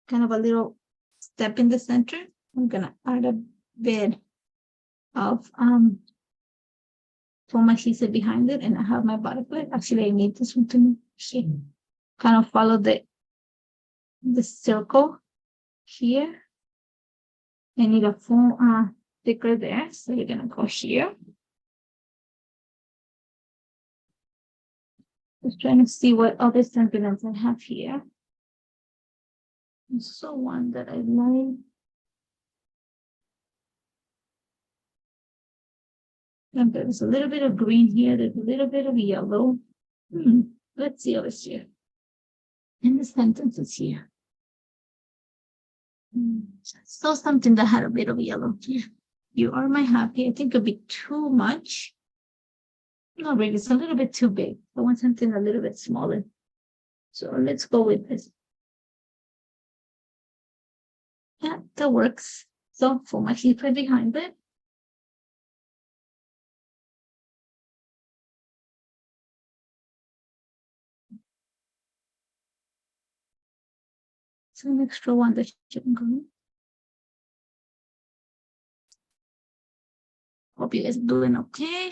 Kind of a little step in the center. I'm gonna add a bit of foam adhesive behind it, and I have my butterfly. Actually, I need this one to kind of follow the circle here. I need a foam sticker there, so you're gonna go here. Just trying to see what other sentiments I have here. So one that I like. And there's a little bit of green here. There's a little bit of yellow. Let's see over here. And the sentences here. Still something that had a bit of yellow here. You are my happy. I think it'd be too much. Not really. It's a little bit too big. I want something a little bit smaller. So let's go with this. Yeah, that works. So for my keeper behind it. So an extra one that you can go. Hope you guys are doing okay.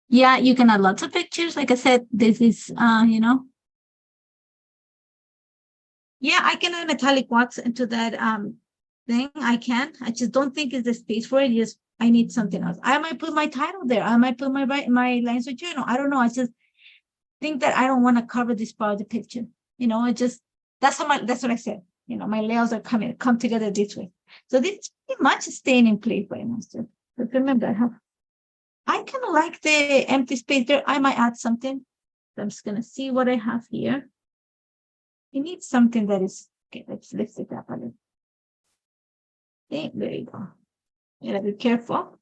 Yeah, you can add lots of pictures. Like I said, this is, you know. Yeah, I can add metallic wax into that thing. I can. I just don't think it's the space for it. Just I need something else. I might put my title there. I might put my lines of journal. I don't know. I just think that I don't want to cover this part of the picture. You know, that's what I said. You know, my layouts are come together this way. So this is pretty much staying in place right now. So, but remember, I kind of like the empty space there. I might add something. I'm just gonna see what I have here. You need something that is okay. Let's lift it up a little. Okay, there you go. You gotta be careful.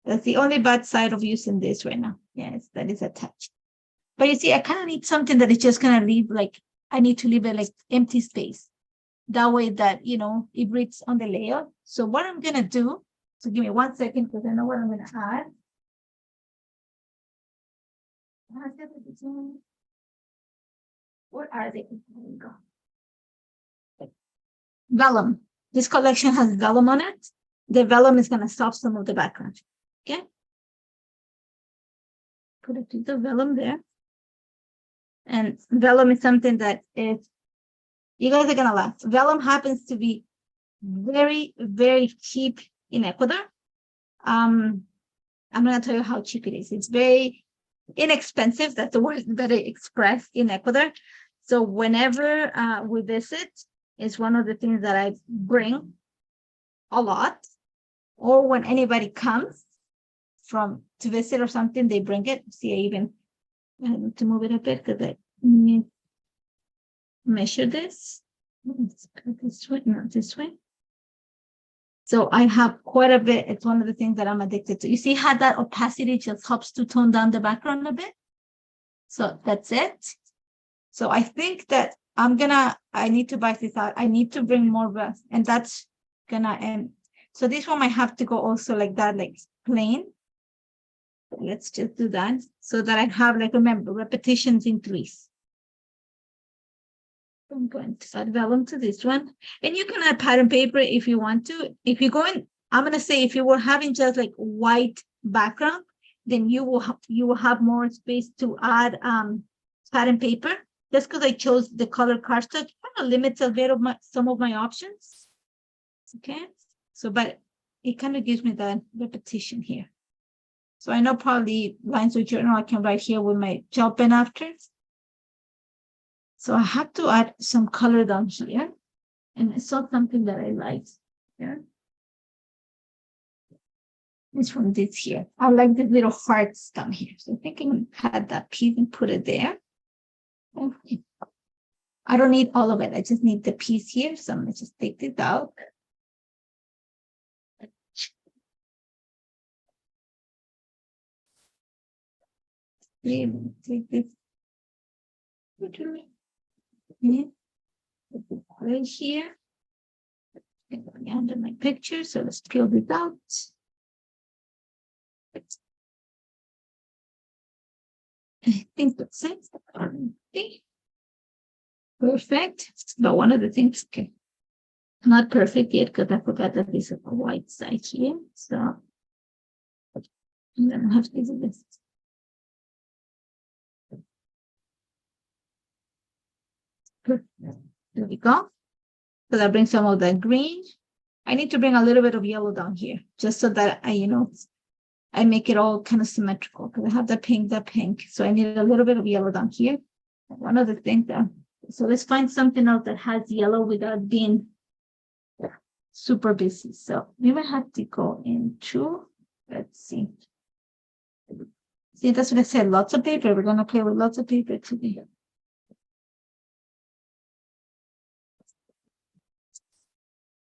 That's the only bad side of using this right now. Yes, that is attached. But you see, I kind of need something that is just gonna leave like I need to leave it like empty space. That way that, you know, it reads on the layout. So what I'm going to do, so give me 1 second because I know what I'm going to add. Where are they? There we go. Vellum. This collection has vellum on it. The vellum is going to stop some of the background. Okay. Put it to the vellum there. And vellum is something that is, you guys are going to laugh. Vellum happens to be very, very cheap in Ecuador. I'm going to tell you how cheap it is. It's very inexpensive. That's the word that I express in Ecuador. So whenever we visit, it's one of the things that I bring a lot. Or when anybody comes to visit or something, they bring it. See, I even to move it a bit because I need to measure this. This way, not this way. So I have quite a bit. It's one of the things that I'm addicted to. You see how that opacity just helps to tone down the background a bit? So that's it. So I think that I need to buy this out. I need to bring more rest, and that's gonna end. So this one might have to go also like that, like plain. Let's just do that so that I have, like, remember, repetitions in threes. I'm going to add vellum to this one, and you can add pattern paper if you want to. If you go in, I'm going to say if you were having just like white background, then you will have more space to add pattern paper. Just because I chose the color cardstock, kind of limits a bit of some of my options. Okay, so but it kind of gives me that repetition here. So I know probably lines of journal I can write here with my gel pen after. So I have to add some color down here. And I saw something that I liked here. It's from this here. I like the little hearts down here. So I think I'm going to add that piece and put it there. Okay. I don't need all of it. I just need the piece here. So I'm going to just take this out. Take this. Right here. Under my picture. So let's peel this out. I think that's it. Okay. Perfect. But one of the things, okay, not perfect yet because I forgot that this is a white side here. So I'm gonna have to do this. Perfect. There we go. So that brings some of that green. I need to bring a little bit of yellow down here, just so that I make it all kind of symmetrical because I have the pink. So I need a little bit of yellow down here. One of the things that, so let's find something else that has yellow without being super busy. So we might have to go into Let's see. See, that's what I said. Lots of paper. We're gonna play with lots of paper today.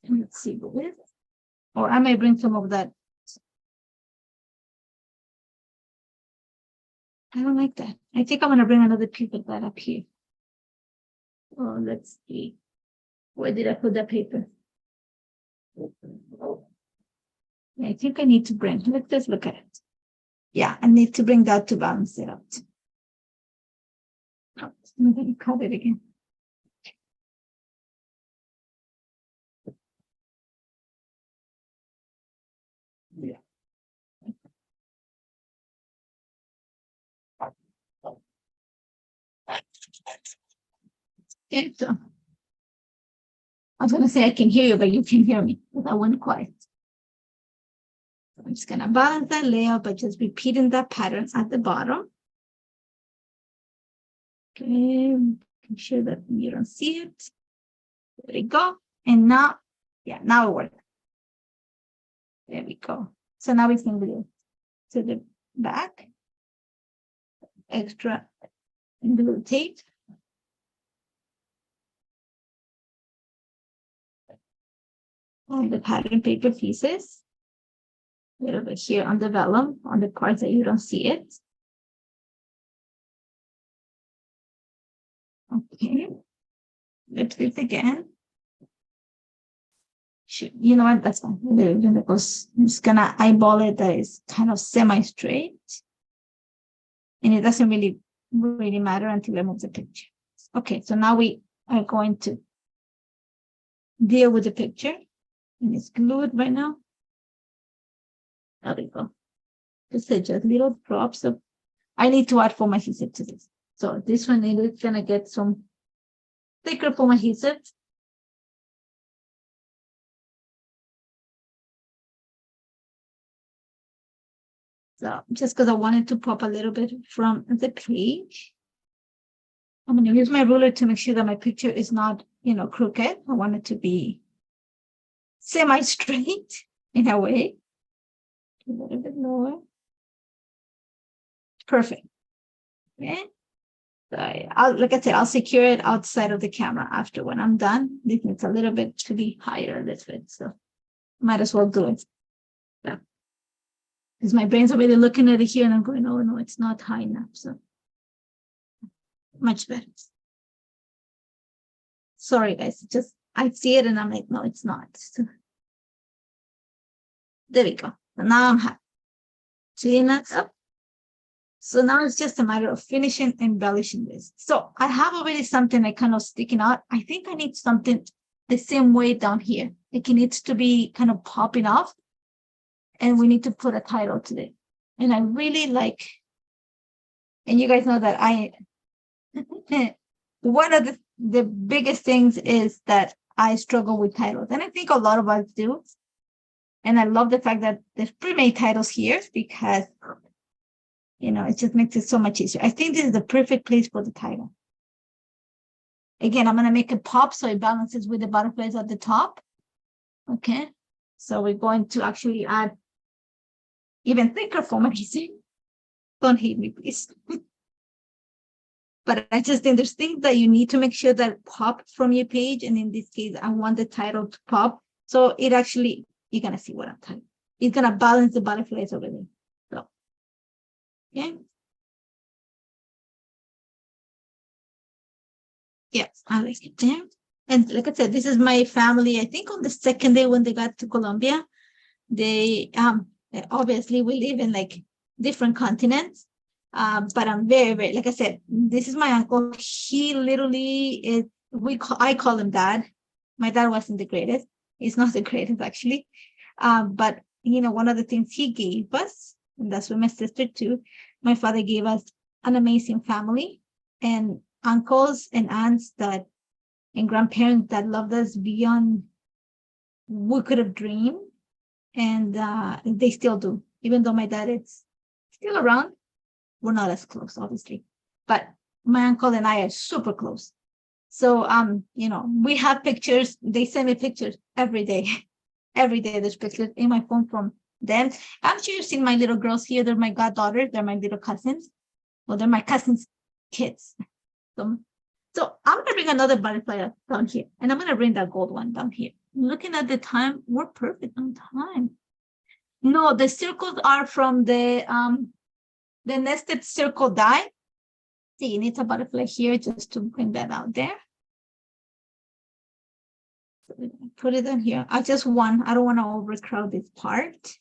Let's see with, or I may bring some of that. I don't like that. I think I'm gonna bring another piece of that up here. Oh, let's see. Where did I put that paper? I think I need to bring. Let's just look at it. Yeah, I need to bring that to balance it out. Oh, I'm going to cut it again. Yeah. Okay, so I was going to say I can hear you, but you can hear me. But I went quiet. I'm just going to balance that layout by just repeating that pattern at the bottom. Okay, make sure that you don't see it. There we go. And now, yeah, now it works. There we go. So now we can glue to the back. Extra glue tape. On the pattern paper pieces. A little bit here on the vellum, on the parts that you don't see it. Okay. Let's do it again. You know what? That's fine. Because I'm just gonna eyeball it that is kind of semi-straight. And it doesn't really matter until I move the picture. Okay, so now we are going to deal with the picture. And it's glued right now. There we go. Just little drops of, I need to add foam adhesive to this. So this one is gonna get some thicker foam adhesive. So just because I wanted to pop a little bit from the page. I'm gonna use my ruler to make sure that my picture is not, crooked. I want it to be semi-straight in a way. A little bit lower. Perfect. Okay. So like I said, I'll secure it outside of the camera after when I'm done. This needs a little bit to be higher a little bit, so might as well do it. Yeah. Because my brain's already looking at it here and I'm going, oh no, it's not high enough. So much better. Sorry, guys. Just I see it and I'm like, no, it's not. So, there we go. So now I'm happy. Clean that up. So now it's just a matter of finishing embellishing this. So I have already something like kind of sticking out. I think I need something the same way down here. Like it needs to be kind of popping off. And we need to put a title to it. And I really like, and you guys know that one of the biggest things is that I struggle with titles. And I think a lot of us do. And I love the fact that there's pre-made titles here because, it just makes it so much easier. I think this is the perfect place for the title. Again, I'm going to make it pop so it balances with the butterflies at the top. Okay. So we're going to actually add even thicker foam adhesive. Don't hate me, please. But I just think there's things that you need to make sure that pop from your page. And in this case, I want the title to pop. So it actually, you're going to see what I'm talking about. It's going to balance the butterflies over there. So, okay. Yes, I like it there. And like I said, this is my family. I think on the second day when they got to Colombia, they obviously we live in like different continents. But I'm very, very, like I said, this is my uncle. He literally is, I call him dad. My dad wasn't the greatest. He's not the greatest actually. But one of the things he gave us, and that's what my sister too, my father gave us an amazing family and uncles and aunts and grandparents that loved us beyond we could have dreamed. And they still do, even though my dad is still around. We're not as close, obviously, but my uncle and I are super close. So, we have pictures. They send me pictures every day. Every day there's pictures in my phone from them. I'm sure you've seen my little girls here. They're my goddaughters. They're my little cousins. Well, they're my cousins' kids. So I'm going to bring another butterfly down here. And I'm going to bring that gold one down here. Looking at the time, we're perfect on time. No, the circles are from the nested circle die. See, you need a butterfly here just to bring that out there. Put it in here. I don't want to overcrowd this part.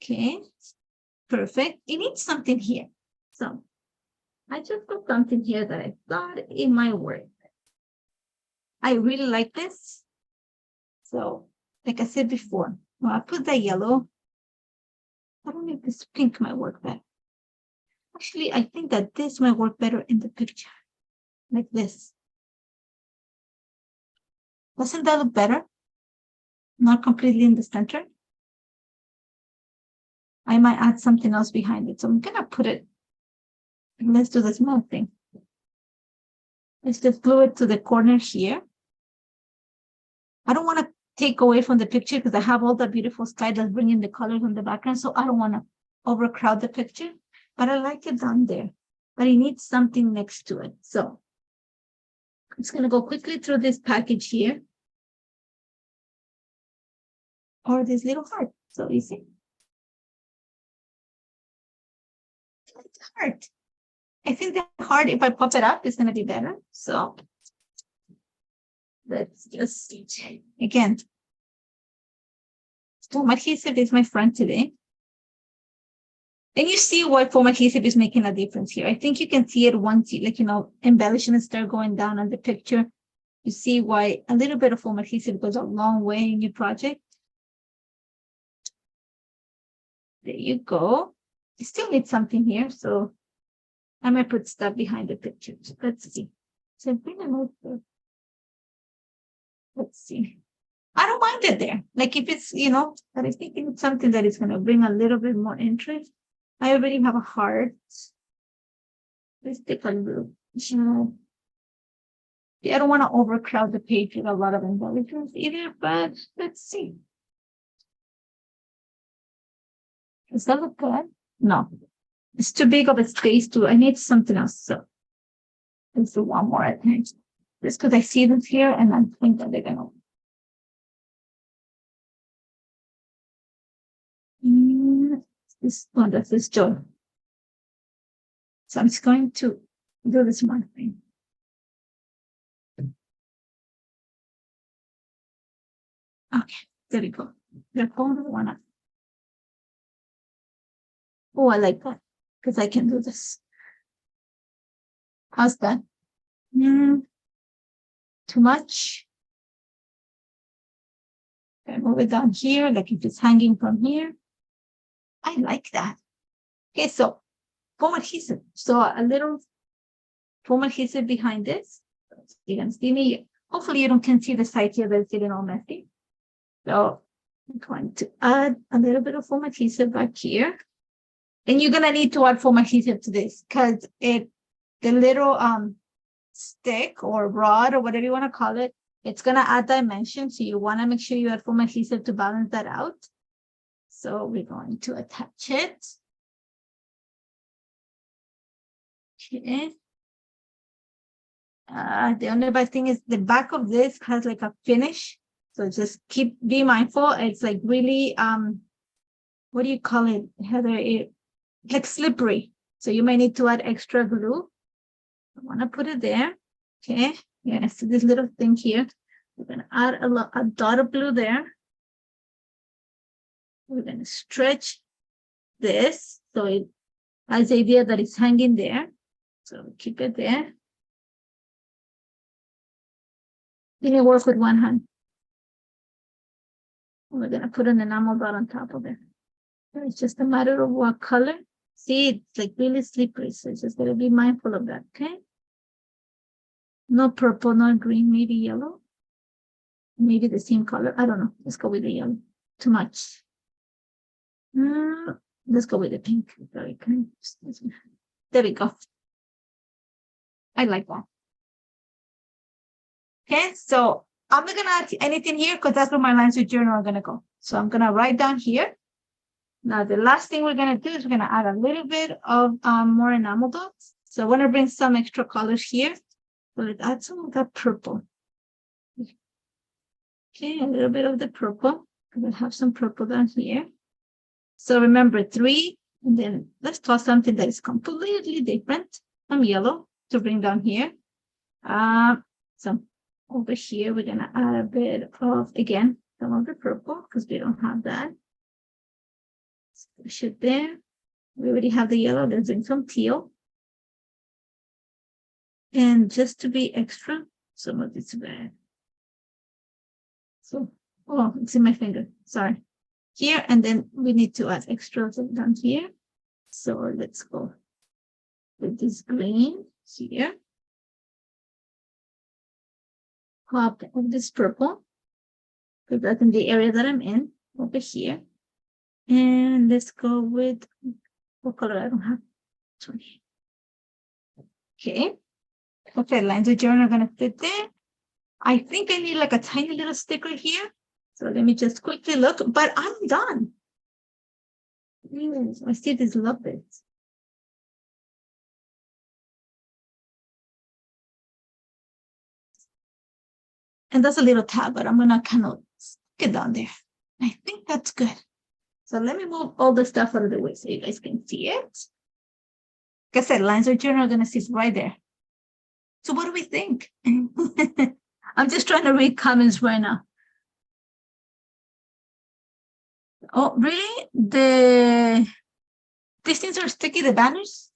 Okay, perfect. It needs something here. So I just put something here that I thought it might work. I really like this. So, like I said before, well, I put the yellow. I don't know if this pink might work better. Actually, I think that this might work better in the picture. Like this. Doesn't that look better? Not completely in the center. I might add something else behind it. So I'm gonna put it. Let's do the small thing. Let's just glue it to the corner here. I don't want to take away from the picture because I have all the beautiful sky that's bringing the colors on the background. So I don't want to overcrowd the picture, but I like it down there. But it needs something next to it. So I'm just going to go quickly through this package here. Or this little heart. So easy. It's heart. I think the heart, if I pop it up, is going to be better. So let's just, again, foam adhesive is my friend today. And you see why foam adhesive is making a difference here. I think you can see it once you, embellishments start going down on the picture. You see why a little bit of foam adhesive goes a long way in your project. There you go. You still need something here, so I might put stuff behind the picture. Let's see. So bring them over. Let's see. I don't mind it there. Like if it's, but I think it's something that is going to bring a little bit more interest. I already have a heart. Let's take a look. Yeah, I don't want to overcrowd the page with a lot of embellishments either, but let's see. Does that look good? No. It's too big of a space I need something else. So let's do one more, I think. Just because I see them here and I think that they're going to. This one, that's this joy. So I'm just going to do this one thing. Okay, there we go. They're holding one up. Oh, I like that because I can do this. How's that? Too much. Okay, move it down here, like if it's hanging from here. I like that. Okay, so foam adhesive. So a little foam adhesive behind this. You can see me. Hopefully you can see the side here that's getting all messy. So I'm going to add a little bit of foam adhesive back here. And you're gonna need to add foam adhesive to this because the little stick or rod or whatever you want to call it, it's gonna add dimension. So you want to make sure you add foam adhesive to balance that out. So we're going to attach it. Okay. The only bad thing is the back of this has like a finish. So just be mindful. It's like really what do you call it, Heather? Like slippery. So you may need to add extra glue. I want to put it there. Okay. Yeah, so this little thing here. We're going to add a dot of glue there. We're going to stretch this so it has the idea that it's hanging there. So keep it there. Then you work with one hand. We're going to put an enamel dot on top of it. It's just a matter of what color. See, it's like really slippery, so it's just gotta be mindful of that, okay? No purple, no green, maybe yellow. Maybe the same color. I don't know. Let's go with the yellow. Too much. Let's go with the pink. Very kind. There we go. I like that. Okay, so I'm not gonna add anything here because that's where my lines with journal are gonna go. So I'm gonna write down here. Now, the last thing we're going to do is we're going to add a little bit of more enamel dots. So I want to bring some extra colors here. So let's add some of that purple. Okay, a little bit of the purple. We'll have some purple down here. So remember 3, and then let's toss something that is completely different. Some yellow to bring down here. So over here, we're going to add a bit of, again, some of the purple because we don't have that. Push it there. We already have the yellow. Let's bring some teal. And just to be extra, some of this red. So, oh, it's in my finger. Sorry. Here, and then we need to add extra down here. So let's go with this green here. Pop of this purple. Put that in the area that I'm in over here. And let's go with what color I don't have. 20. Okay. Okay, lines of journal are gonna fit there. I think I need like a tiny little sticker here. So let me just quickly look, but I'm done. I see these love bits. And that's a little tab, but I'm gonna kind of stick it down there. I think that's good. So let me move all the stuff out of the way so you guys can see it. Like I said, lines of journal are gonna sit right there. So what do we think? I'm just trying to read comments right now. Oh, really? These things are sticky, the banners?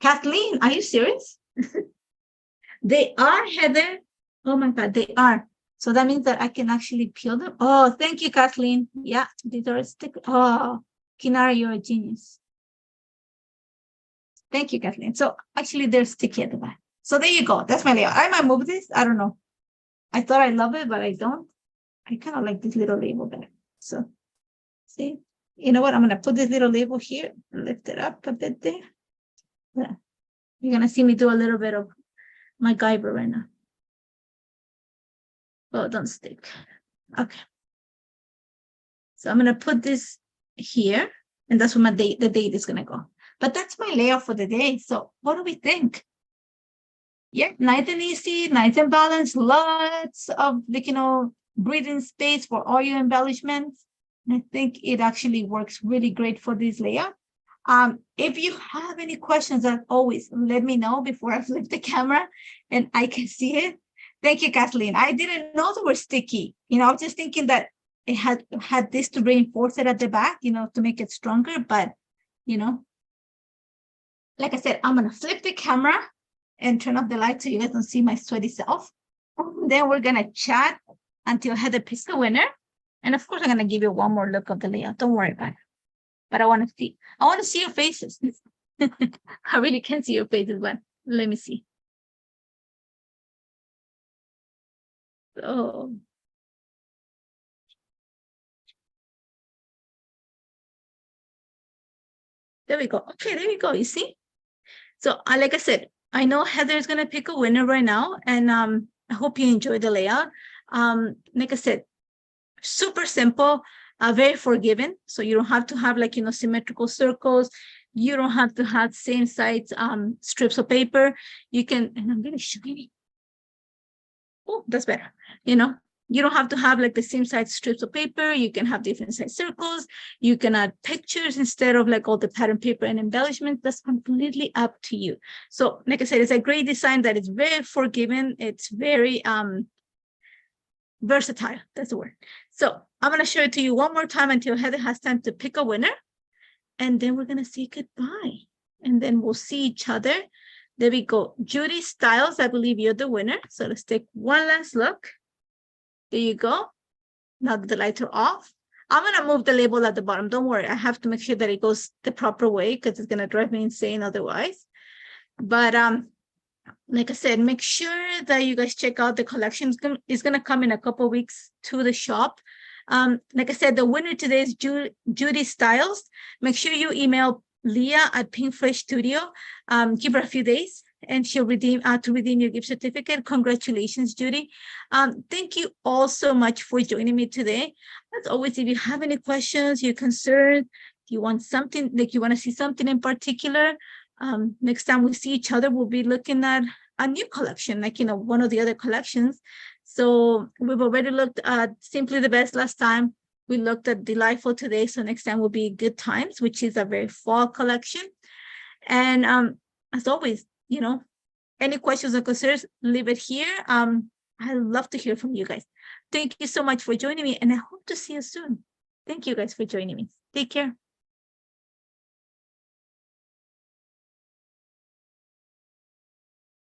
Kathleen, are you serious? They are, Heather. Oh my God, they are. So that means that I can actually peel them. Oh, thank you, Kathleen. Yeah, these are sticky. Oh, Kinara, you're a genius. Thank you, Kathleen. So actually they're sticky at the back. So there you go. That's my layout. I might move this. I don't know. I thought I love it, but I don't. I kind of like this little label better. So see, you know what? I'm going to put this little label here, lift it up a bit there. Yeah. You're going to see me do a little bit of my MacGyver right now. Oh, don't stick. Okay. So I'm going to put this here, and that's where the date is going to go. But that's my layout for the day. So what do we think? Yeah, nice and easy, nice and balanced, lots of, like, breathing space for all your embellishments. I think it actually works really great for this layout. If you have any questions, as always, let me know before I flip the camera and I can see it. Thank you, Kathleen. I didn't know they were sticky. I was just thinking that it had this to reinforce it at the back, to make it stronger. But, like I said, I'm going to flip the camera and turn off the light so you guys don't see my sweaty self. And then we're going to chat until Heather picks the winner. And of course, I'm going to give you one more look of the layout. Don't worry about it. But I want to see your faces. I really can't see your faces, but let me see. So there we go. Okay, there we go. You see? So like I said, I know Heather is going to pick a winner right now. And I hope you enjoy the layout. Like I said, super simple, very forgiving. So you don't have to have symmetrical circles. You don't have to have same size strips of paper. You can, and I'm really shiny. Oh, that's better. You don't have to have the same size strips of paper. You can have different size circles. You can add pictures instead of all the pattern paper and embellishment. That's completely up to you. So like I said, it's a great design that is very forgiving. It's very versatile. That's the word. So I'm going to show it to you one more time until Heather has time to pick a winner. And then we're going to say goodbye. And then we'll see each other. There we go. Judy Styles, I believe you're the winner. So let's take one last look. There you go. Now that the lights are off. I'm going to move the label at the bottom. Don't worry. I have to make sure that it goes the proper way because it's going to drive me insane otherwise. But like I said, make sure that you guys check out the collection. It's going to come in a couple of weeks to the shop. Like I said, the winner today is Judy Styles. Make sure you email Leah at Pink Fresh Studio. Give her a few days and she'll redeem your gift certificate. Congratulations, Judy. Thank you all so much for joining me today. As always, if you have any questions, you're concerned, you want something, like you want to see something in particular, next time we see each other, we'll be looking at a new collection, like, one of the other collections. So we've already looked at Simply the Best last time. We looked at Delightful today. So next time will be Good Times, which is a very fall collection. And as always, any questions or concerns, leave it here. I'd love to hear from you guys. Thank you so much for joining me, and I hope to see you soon. Thank you guys for joining me. Take care.